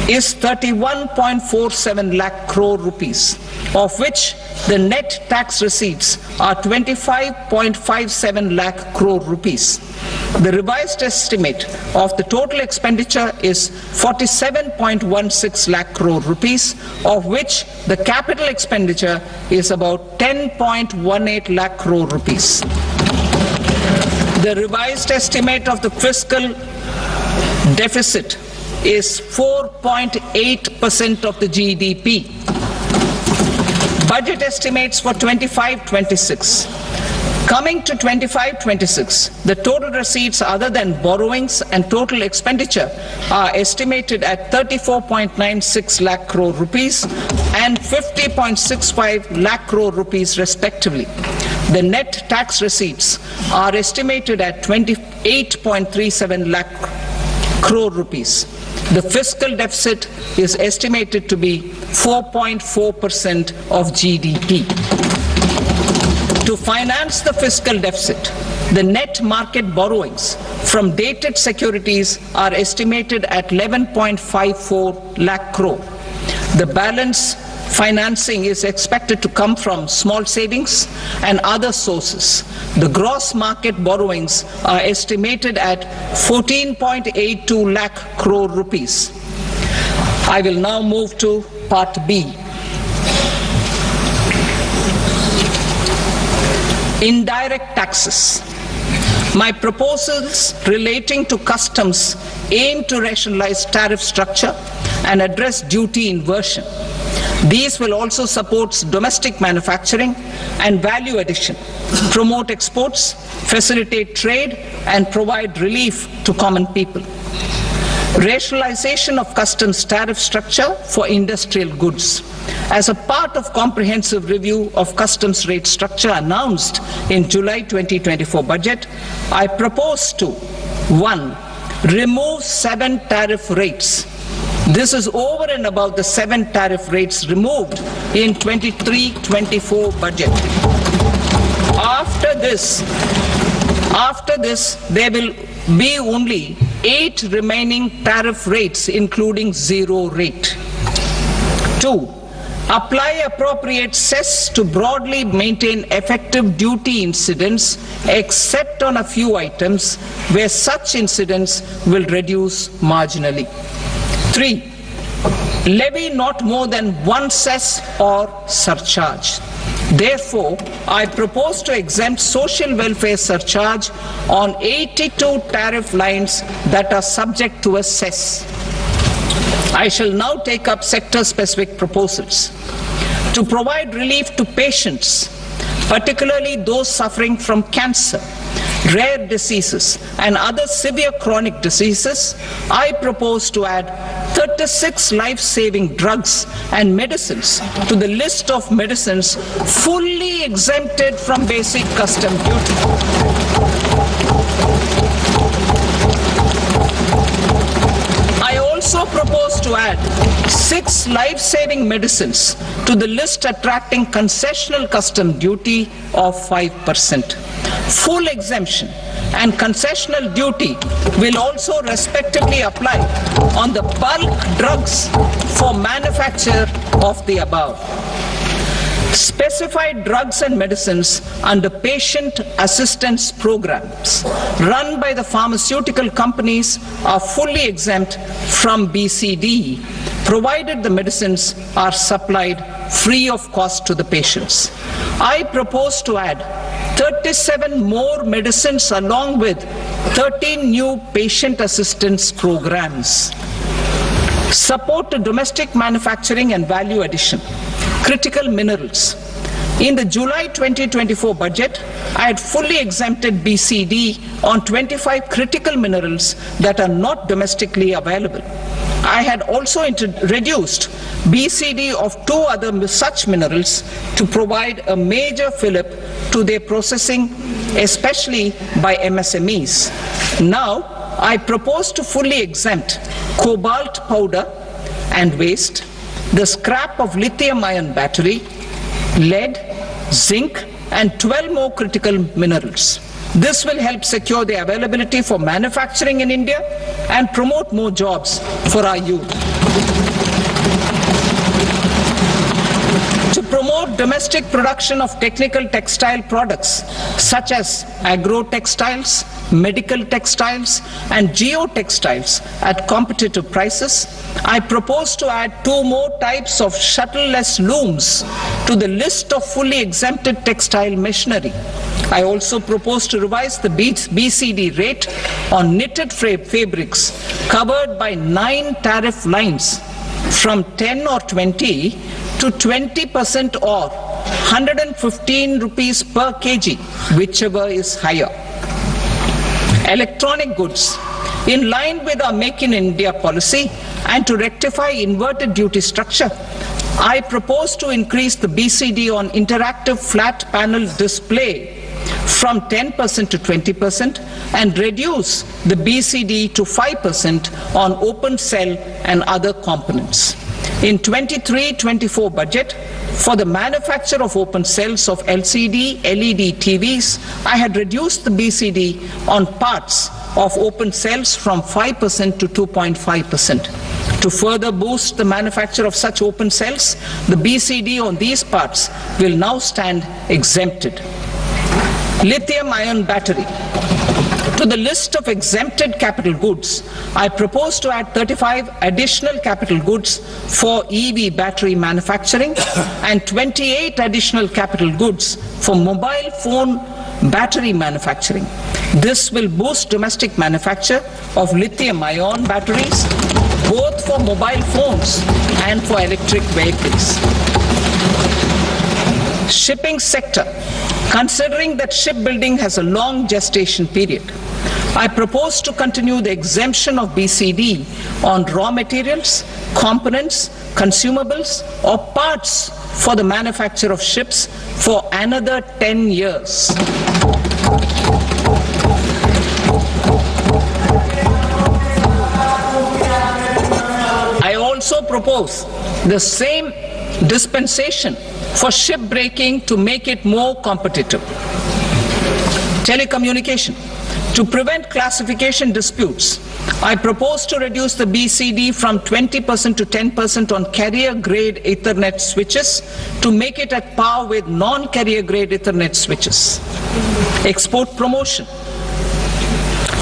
is 31.47 lakh crore rupees, of which the net tax receipts are 25.57 lakh crore rupees. The revised estimate of the total expenditure is 47.16 lakh crore rupees, of which the capital expenditure is about 10.18 lakh crore rupees. The revised estimate of the fiscal deficit is 4.8% of the GDP. Budget estimates for 25-26. Coming to 25-26, the total receipts other than borrowings and total expenditure are estimated at 34.96 lakh crore rupees and 50.65 lakh crore rupees respectively. The net tax receipts are estimated at 28.37 lakh crore rupees. The fiscal deficit is estimated to be 4.4% of GDP. To finance the fiscal deficit, the net market borrowings from dated securities are estimated at 11.54 lakh crore. The balance financing is expected to come from small savings and other sources. The gross market borrowings are estimated at 14.82 lakh crore rupees. I will now move to Part B. Indirect taxes. My proposals relating to customs aim to rationalize tariff structure and address duty inversion. These will also support domestic manufacturing and value addition, promote exports, facilitate trade, and provide relief to common people. Rationalization of customs tariff structure for industrial goods. As a part of comprehensive review of customs rate structure announced in July 2024 budget, I propose to 1. Remove 7 tariff rates. This is over and above the 7 tariff rates removed in 23-24 budget. After this, there will be only 8 remaining tariff rates, including 0 rate. 2. Apply appropriate cess to broadly maintain effective duty incidence, except on a few items where such incidence will reduce marginally. 3. Levy not more than 1 cess or surcharge. Therefore, I propose to exempt social welfare surcharge on 82 tariff lines that are subject to a cess. I shall now take up sector-specific proposals. To provide relief to patients, particularly those suffering from cancer, rare diseases, and other severe chronic diseases, I propose to add 36 life-saving drugs and medicines to the list of medicines fully exempted from basic custom duty. I also propose to add 6 life-saving medicines to the list attracting concessional custom duty of 5%. Full exemption and concessional duty will also respectively apply on the bulk drugs for manufacture of the above. Specified drugs and medicines under patient assistance programs run by the pharmaceutical companies are fully exempt from BCD, provided the medicines are supplied free of cost to the patients. I propose to add 37 more medicines along with 13 new patient assistance programs. Support to domestic manufacturing and value addition. Critical minerals. In the July 2024 budget, I had fully exempted BCD on 25 critical minerals that are not domestically available. I had also reduced BCD of 2 other such minerals to provide a major fillip to their processing, especially by MSMEs. Now, I propose to fully exempt cobalt powder and waste, the scrap of lithium-ion battery, lead, zinc, and 12 more critical minerals. This will help secure the availability for manufacturing in India and promote more jobs for our youth. To promote domestic production of technical textile products such as agro-textiles, medical textiles, and geotextiles at competitive prices, I propose to add 2 more types of shuttle-less looms to the list of fully exempted textile machinery. I also propose to revise the BCD rate on knitted fabrics covered by 9 tariff lines from 10 or 20 to 20% or 115 rupees per kg, whichever is higher. Electronic goods. In line with our Make in India policy and to rectify inverted duty structure, I propose to increase the BCD on interactive flat panel display from 10% to 20% and reduce the BCD to 5% on open cell and other components. In 23-24 budget, for the manufacture of open cells of LCD, LED TVs, I had reduced the BCD on parts of open cells from 5% to 2.5%. To further boost the manufacture of such open cells, the BCD on these parts will now stand exempted. Lithium-ion battery. To the list of exempted capital goods, I propose to add 35 additional capital goods for EV battery manufacturing and 28 additional capital goods for mobile phone battery manufacturing. This will boost domestic manufacture of lithium-ion batteries, both for mobile phones and for electric vehicles. Shipping sector. Considering that shipbuilding has a long gestation period, I propose to continue the exemption of BCD on raw materials, components, consumables, or parts for the manufacture of ships for another 10 years. I also propose the same dispensation for shipbreaking to make it more competitive. Telecommunication. To prevent classification disputes, I propose to reduce the BCD from 20% to 10% on carrier-grade Ethernet switches to make it at par with non-carrier-grade Ethernet switches. Export promotion.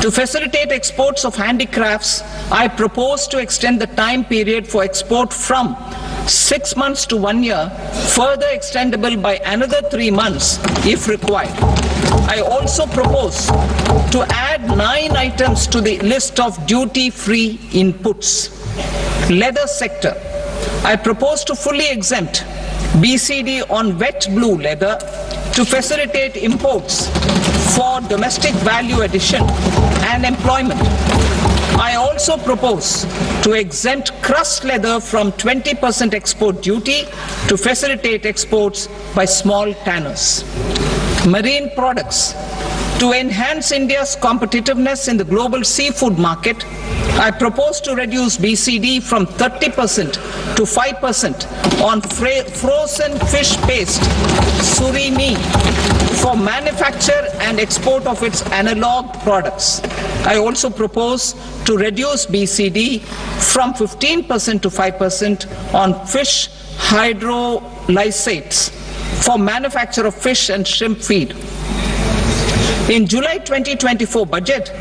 To facilitate exports of handicrafts, I propose to extend the time period for export from 6 months to 1 year, further extendable by another 3 months if required. I also propose to add 9 items to the list of duty-free inputs. Leather sector. I propose to fully exempt BCD on wet blue leather to facilitate imports for domestic value addition and employment. I also propose to exempt crust leather from 20% export duty to facilitate exports by small tanners. Marine products. To enhance India's competitiveness in the global seafood market, I propose to reduce BCD from 30% to 5% on frozen fish paste, surimi, for manufacture and export of its analog products. I also propose to reduce BCD from 15% to 5% on fish hydrolysates for manufacture of fish and shrimp feed. In July 2024 budget,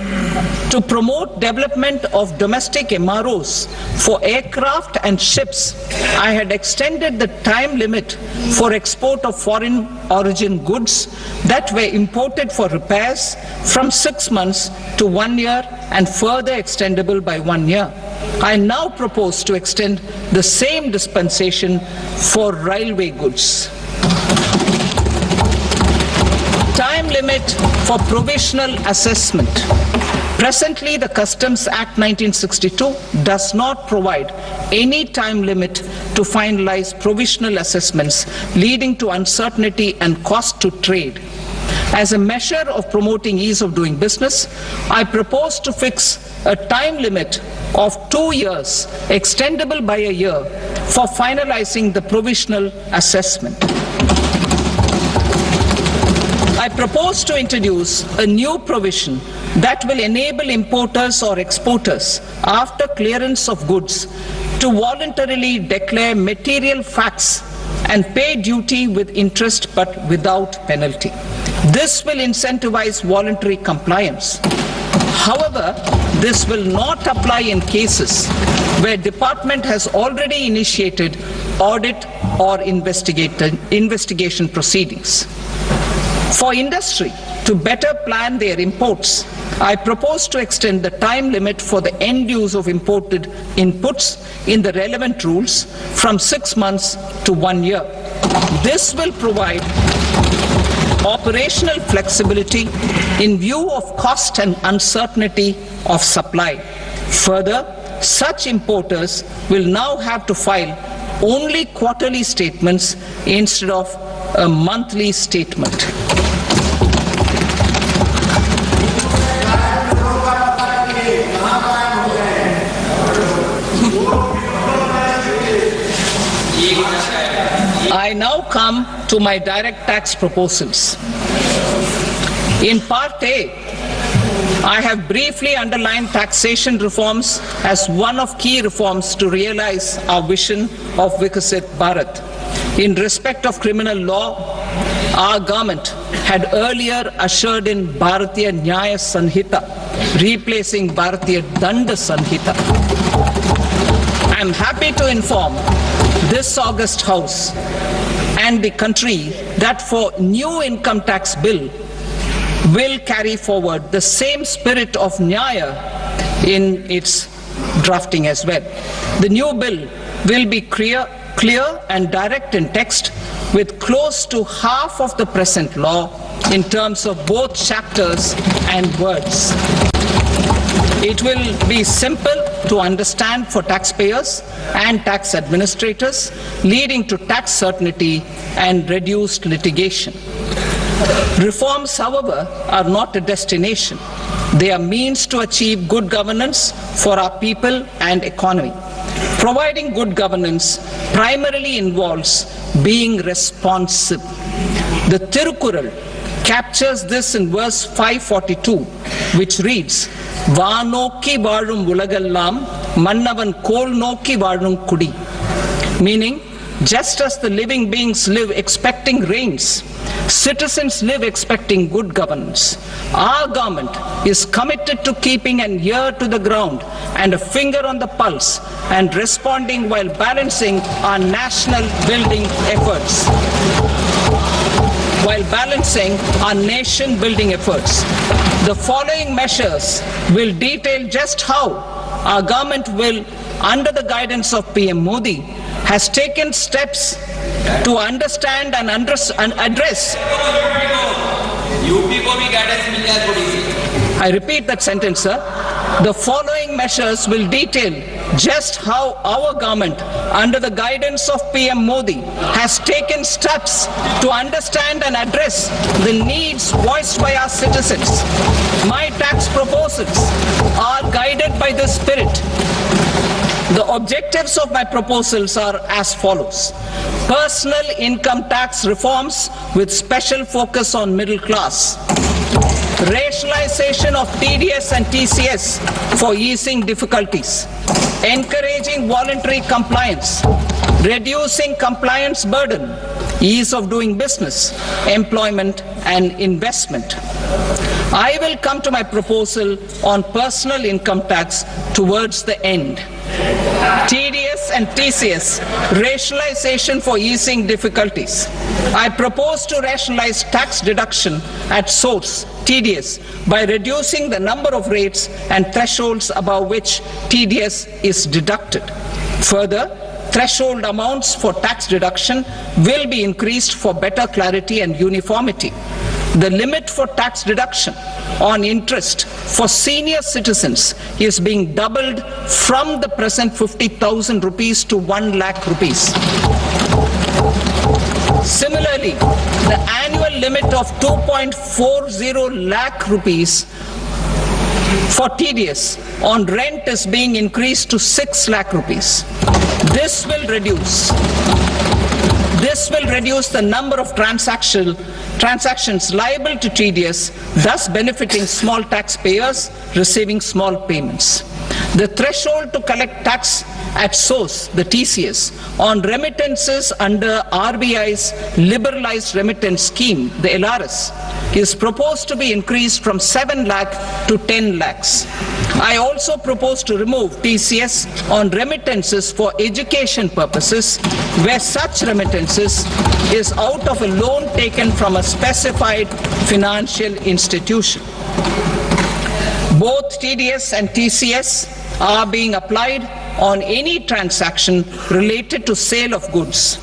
to promote development of domestic MROs for aircraft and ships, I had extended the time limit for export of foreign origin goods that were imported for repairs from 6 months to 1 year and further extendable by 1 year. I now propose to extend the same dispensation for railway goods. Time limit for provisional assessment. Presently, the Customs Act 1962 does not provide any time limit to finalize provisional assessments, leading to uncertainty and cost to trade. As a measure of promoting ease of doing business, I propose to fix a time limit of 2 years, extendable by a year, for finalizing the provisional assessment. I propose to introduce a new provision that will enable importers or exporters, after clearance of goods, to voluntarily declare material facts and pay duty with interest but without penalty. This will incentivize voluntary compliance. However, this will not apply in cases where department has already initiated audit or investigation proceedings. For industry to better plan their imports, I propose to extend the time limit for the end use of imported inputs in the relevant rules from 6 months to 1 year. This will provide operational flexibility in view of cost and uncertainty of supply. Further, such importers will now have to file only quarterly statements instead of a monthly statement. I now come to my direct tax proposals. In Part A, I have briefly underlined taxation reforms as one of key reforms to realize our vision of Vikasit Bharat. In respect of criminal law, our government had earlier ushered in Bharatiya Nyaya Sanhita, replacing Bharatiya Danda Sanhita. I am happy to inform this august House and the country that for new income tax bill will carry forward the same spirit of Nyaya in its drafting as well. The new bill will be clear and direct in text, with close to half of the present law in terms of both chapters and words. It will be simple to understand for taxpayers and tax administrators, leading to tax certainty and reduced litigation. Reforms, however, are not a destination. They are means to achieve good governance for our people and economy. Providing good governance primarily involves being responsive. The Thirukural captures this in verse 542, which reads, "Vaanokki vaazhum ulagallam, mannavan kol nokki vaazhum kudi," meaning, just as the living beings live expecting rains, citizens live expecting good governance. Our government is committed to keeping an ear to the ground and a finger on the pulse and responding while balancing our national building efforts. The following measures will detail just how our government will, under the guidance of PM Modi, has taken steps to understand and address. I repeat that sentence, sir. The following measures will detail just how our government, under the guidance of PM Modi, has taken steps to understand and address the needs voiced by our citizens. My tax proposals are guided by this spirit. The objectives of my proposals are as follows. Personal income tax reforms with special focus on middle class. Rationalization of TDS and TCS for easing difficulties. Encouraging voluntary compliance. Reducing compliance burden. Ease of doing business, employment and investment. I will come to my proposal on personal income tax towards the end. TDS and TCS, rationalization for easing difficulties. I propose to rationalize tax deduction at source, TDS, by reducing the number of rates and thresholds above which TDS is deducted. Further, threshold amounts for tax deduction will be increased for better clarity and uniformity. The limit for tax deduction on interest for senior citizens is being doubled from the present 50,000 rupees to 1 lakh rupees. Similarly, the annual limit of 2.40 lakh rupees for TDS on rent is being increased to 6 lakh rupees. This will reduce the number of transactions liable to TDS, thus benefiting small taxpayers receiving small payments. The threshold to collect tax at source, the TCS, on remittances under RBI's liberalized remittance scheme, the LRS, is proposed to be increased from 7 lakh to 10 lakhs. I also propose to remove TCS on remittances for education purposes, where such remittances is out of a loan taken from a specified financial institution. Both TDS and TCS are being applied on any transaction related to sale of goods.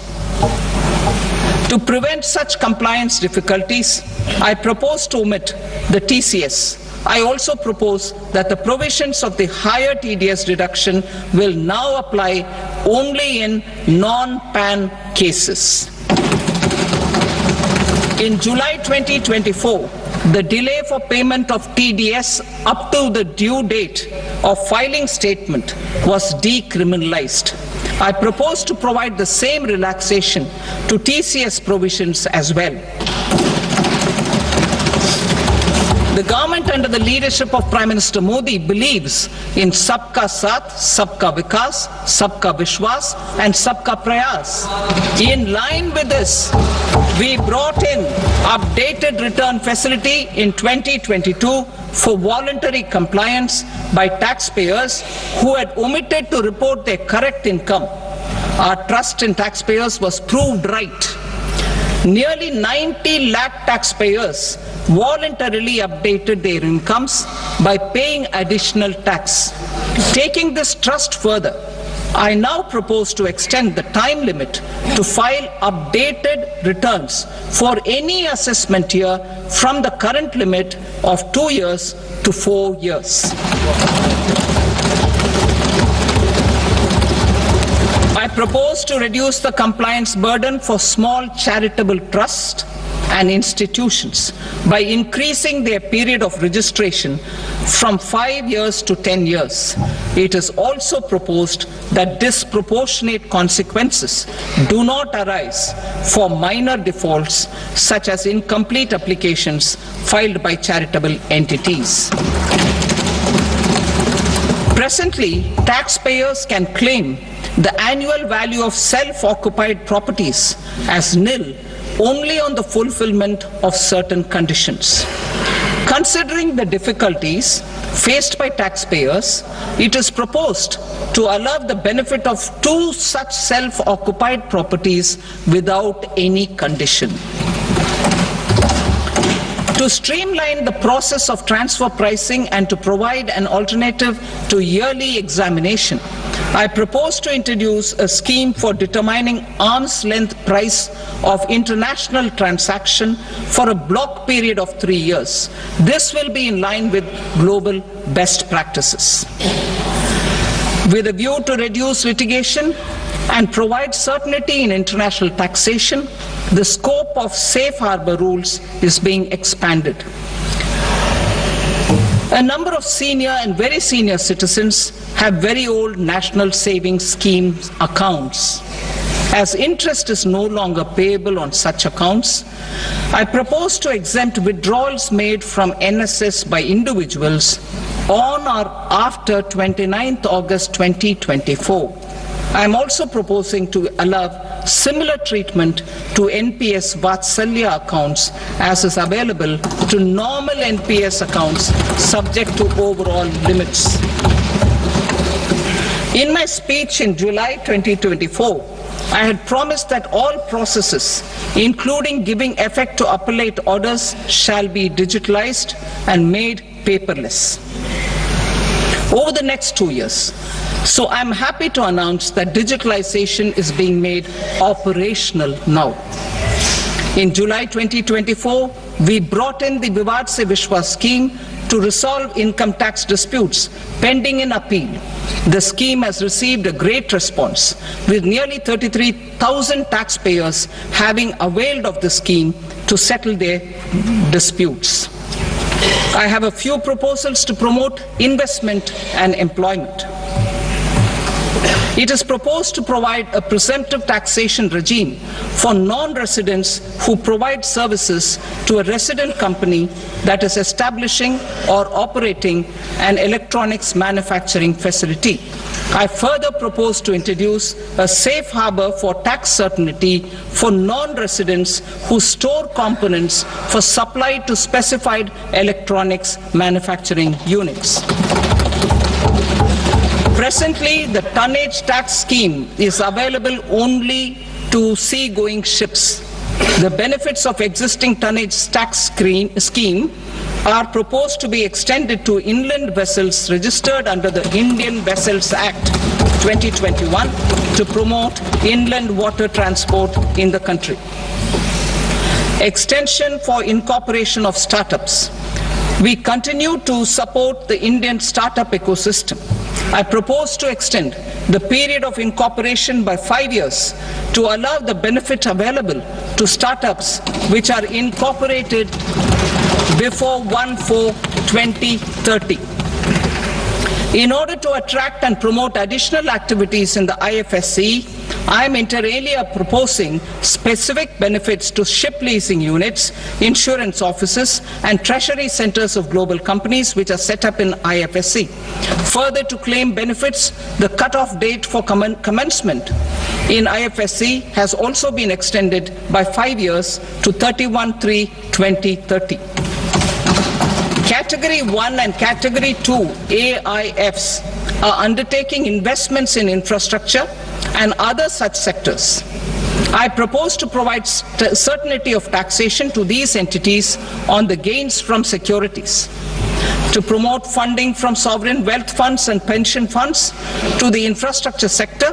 To prevent such compliance difficulties, I propose to omit the TCS. I also propose that the provisions of the higher TDS deduction will now apply only in non-PAN cases. In July 2024, the delay for payment of TDS up to the due date of filing statement was decriminalized. I propose to provide the same relaxation to TCS provisions as well. The government under the leadership of Prime Minister Modi believes in Sabka Saath, Sabka Vikas, Sabka Vishwas and Sabka Prayas. In line with this, we brought in updated return facility in 2022 for voluntary compliance by taxpayers who had omitted to report their correct income. Our trust in taxpayers was proved right. Nearly 90 lakh taxpayers voluntarily updated their incomes by paying additional tax. Taking this trust further, I now propose to extend the time limit to file updated returns for any assessment year from the current limit of 2 years to 4 years. I propose to reduce the compliance burden for small charitable trusts and institutions by increasing their period of registration from 5 years to 10 years. It is also proposed that disproportionate consequences do not arise for minor defaults such as incomplete applications filed by charitable entities. Presently, taxpayers can claim the annual value of self-occupied properties as nil only on the fulfillment of certain conditions. Considering the difficulties faced by taxpayers, it is proposed to allow the benefit of 2 such self-occupied properties without any condition. To streamline the process of transfer pricing and to provide an alternative to yearly examination, I propose to introduce a scheme for determining arm's length price of international transaction for a block period of 3 years. This will be in line with global best practices. With a view to reduce litigation and provide certainty in international taxation, the scope of safe harbor rules is being expanded. A number of senior and very senior citizens have very old national savings scheme accounts. As interest is no longer payable on such accounts, I propose to exempt withdrawals made from NSS by individuals on or after 29th August 2024. I am also proposing to allow similar treatment to NPS Vatsalya accounts as is available to normal NPS accounts subject to overall limits. In my speech in July 2024, I had promised that all processes, including giving effect to appellate orders, shall be digitalized and made paperless over the next 2 years. So I'm happy to announce that digitalization is being made operational now. In July 2024, we brought in the Vivad Se Vishwas scheme to resolve income tax disputes pending in appeal. The scheme has received a great response, with nearly 33,000 taxpayers having availed of the scheme to settle their disputes. I have a few proposals to promote investment and employment. It is proposed to provide a presumptive taxation regime for non-residents who provide services to a resident company that is establishing or operating an electronics manufacturing facility. I further propose to introduce a safe harbor for tax certainty for non-residents who store components for supply to specified electronics manufacturing units. Presently, the tonnage tax scheme is available only to sea-going ships. The benefits of existing tonnage tax scheme are proposed to be extended to inland vessels registered under the Indian Vessels Act 2021 to promote inland water transport in the country. Extension for incorporation of startups. We continue to support the Indian startup ecosystem. I propose to extend the period of incorporation by 5 years to allow the benefit available to startups which are incorporated before 1/4/2030. In order to attract and promote additional activities in the IFSC, I am inter alia proposing specific benefits to ship leasing units, insurance offices, and treasury centers of global companies which are set up in IFSC. Further, to claim benefits, the cutoff date for commencement in IFSC has also been extended by 5 years to 31/3/2030. Category 1 and Category 2 AIFs are undertaking investments in infrastructure and other such sectors. I propose to provide certainty of taxation to these entities on the gains from securities. to promote funding from sovereign wealth funds and pension funds to the infrastructure sector,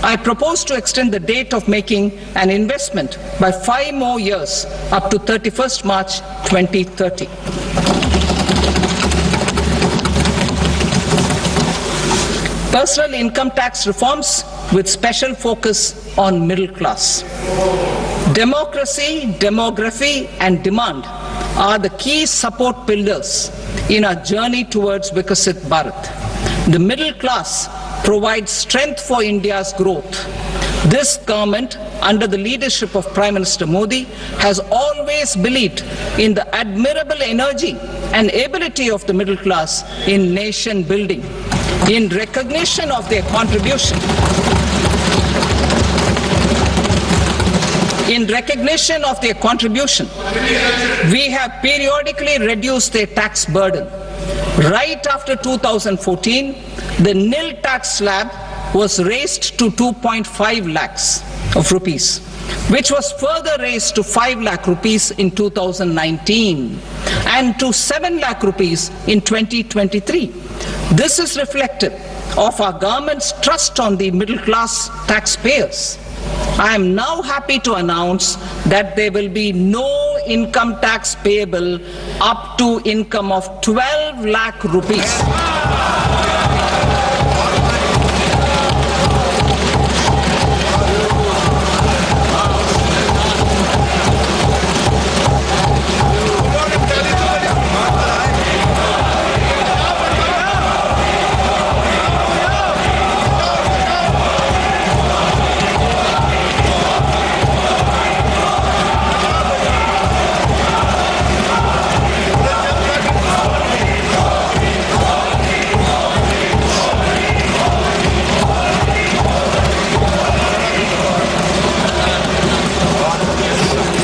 I propose to extend the date of making an investment by 5 more years up to 31st March 2030. Personal income tax reforms with special focus on middle class. Democracy, demography, and demand are the key support pillars in our journey towards Vikasit Bharat. The middle class provides strength for India's growth. This government, under the leadership of Prime Minister Modi, has always believed in the admirable energy and ability of the middle class in nation building. In recognition of their contribution, we have periodically reduced their tax burden. Right after 2014, the nil tax slab was raised to 2.5 lakhs of rupees, which was further raised to 5 lakh rupees in 2019 and to 7 lakh rupees in 2023. This is reflective of our government's trust on the middle class taxpayers. I am now happy to announce that there will be no income tax payable up to income of 12 lakh rupees.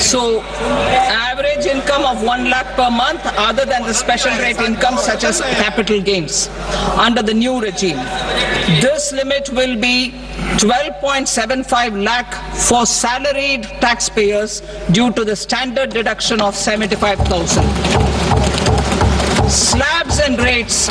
So, average income of 1 lakh per month other than the special rate income such as capital gains under the new regime. This limit will be 12.75 lakh for salaried taxpayers due to the standard deduction of 75,000. Slabs and rates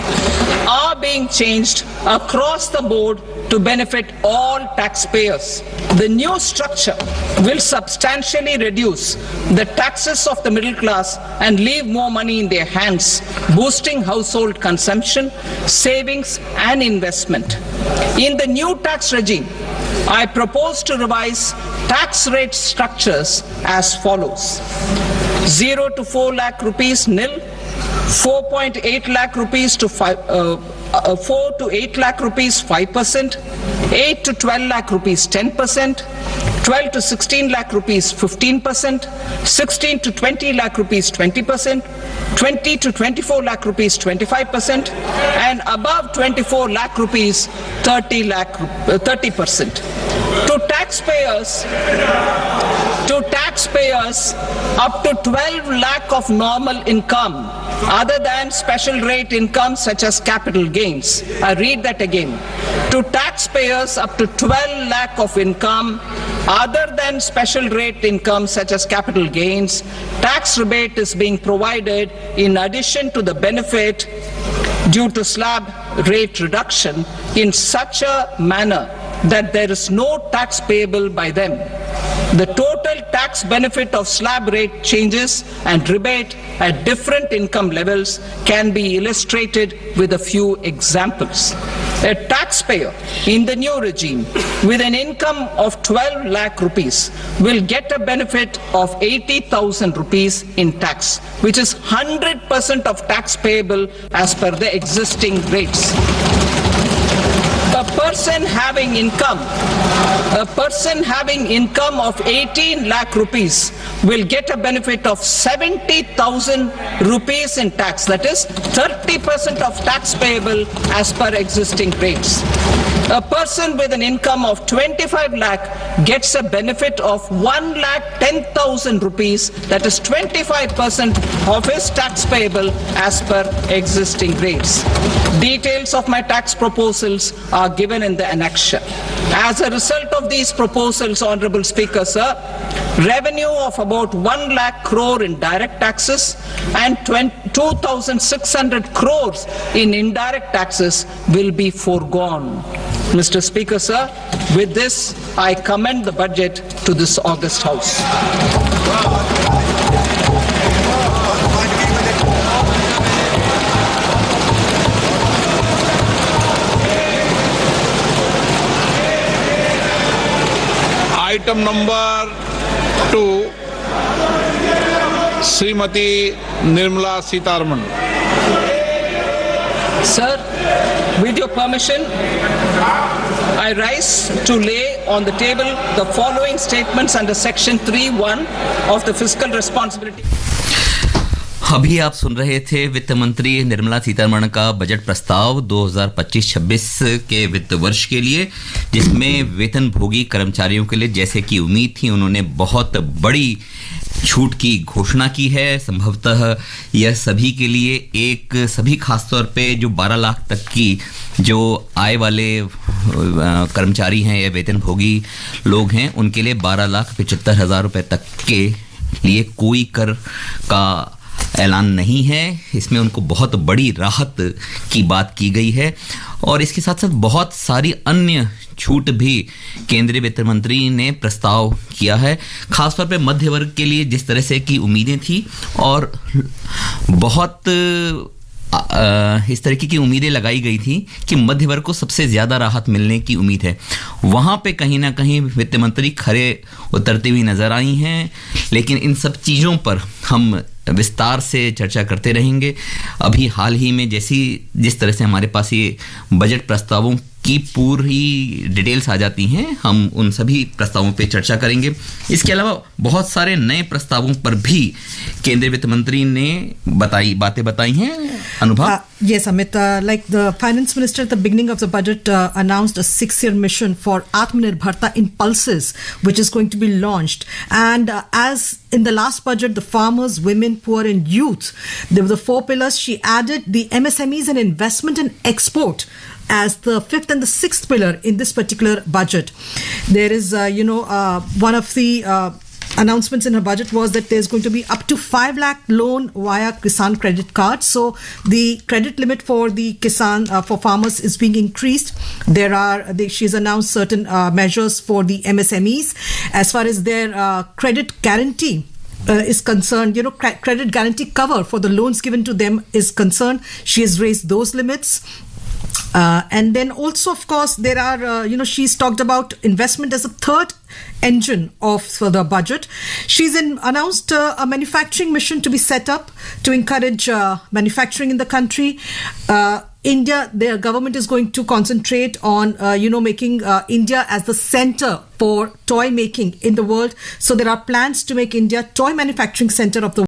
are being changed across the board to benefit all taxpayers. The new structure will substantially reduce the taxes of the middle class and leave more money in their hands, boosting household consumption, savings, and investment. In the new tax regime, I propose to revise tax rate structures as follows: 0 to 4 lakh rupees nil, 4.8 lakh rupees to 4 to 8 lakh rupees 5%, 8 to 12 lakh rupees 10%, 12 to 16 lakh rupees 15%, 16 to 20 lakh rupees 20%, 20 to 24 lakh rupees 25%, and above 24 lakh rupees 30%. To taxpayers up to 12 lakh of normal income other than special rate income such as capital gains. I read that again. To taxpayers up to 12 lakh of income other than special rate income such as capital gains, tax rebate is being provided in addition to the benefit due to slab rate reduction in such a manner that there is no tax payable by them. The total tax benefit of slab rate changes and rebate at different income levels can be illustrated with a few examples. A taxpayer in the new regime with an income of 12 lakh rupees will get a benefit of 80,000 rupees in tax, which is 100% of tax payable as per the existing rates. A person having income of 18 lakh rupees will get a benefit of 70,000 rupees in tax. That is 30% of tax payable as per existing rates. A person with an income of 25 lakh gets a benefit of 1,10,000 rupees. That is 25% of his tax payable as per existing rates. Details of my tax proposals are given in the annexure. As a result of these proposals, Honorable Speaker, sir, revenue of about 1 lakh crore in direct taxes and 2,600 crores in indirect taxes will be foregone. Mr. Speaker, sir, with this, I commend the budget to this august House. Item number 2, Srimati Nirmala Sitharaman. Sir, with your permission, I rise to lay on the table the following statements under Section 3(1) of the Fiscal Responsibility. अभी आप सुन रहे थे वित्त मंत्री निर्मला सीतारमण का budget प्रस्ताव 2025-26 के वित्त वर्ष के लिए, जिसमें वेतनभोगी कर्मचारियों के लिए जैसे कि उम्मीद थी उन्होंने बहुत बड़ी छूट की घोषणा की है। संभवतः यह सभी के लिए सभी खासतौर पे जो 12 लाख तक की जो आय वाले कर्मचारी हैं या वेतनभोगी लोग हैं उनके लिए 12,75,000 रुपए तक के लिए कोई कर का ऐलान नहीं है। इसमें उनको बहुत बड़ी राहत की बात की गई है और इसके साथ साथ बहुत सारी अन्य छूट भी केंद्रीय वित्त मंत्री ने प्रस्ताव किया है, खासतौर पे मध्य वर्ग के लिए जिस तरह से की उम्मीदें थी और बहुत इस तरीके की उम्मीदें लगाई गई थी कि मध्य वर्ग को सबसे ज्यादा राहत मिलने की उम्मीद है। वहां पे कहीं ना कहीं वित्त मंत्री खरे उतरती हुई नजर आई हैं, लेकिन इन सब चीजों पर हम विस्तार से चर्चा करते रहेंगे। अभी हाल ही में जिस तरह से हमारे पास ये बजट प्रस्तावों की पूरी डिटेल्स आ जाती हैं, हम उन सभी प्रस्तावों पे चर्चा करेंगे। इसके अलावा बहुत सारे नए प्रस्तावों पर भी केंद्रीय वित्त मंत्री ने बातें बताई हैं। अनुभव? Yes, Amit. Like the finance minister at the beginning of the budget announced a 6-year mission for Atmanirbharta in pulses, which is going to be launched. And as in the last budget, the farmers, women, poor and youth, there were the 4 pillars. She added the MSMEs and investment and export as the 5th and the 6th pillar in this particular budget. There is, one of the announcements in her budget was that there's going to be up to 5 lakh loan via Kisan credit card. So the credit limit for the Kisan for farmers is being increased. She's announced certain measures for the MSMEs as far as their credit guarantee is concerned. Credit guarantee cover for the loans given to them is concerned. She has raised those limits. And then also, of course, there are, she's talked about investment as a third engine of the budget. She's announced a manufacturing mission to be set up to encourage manufacturing in the country. India, their government is going to concentrate on, making India as the center for toy making in the world. So there are plans to make India toy manufacturing center of the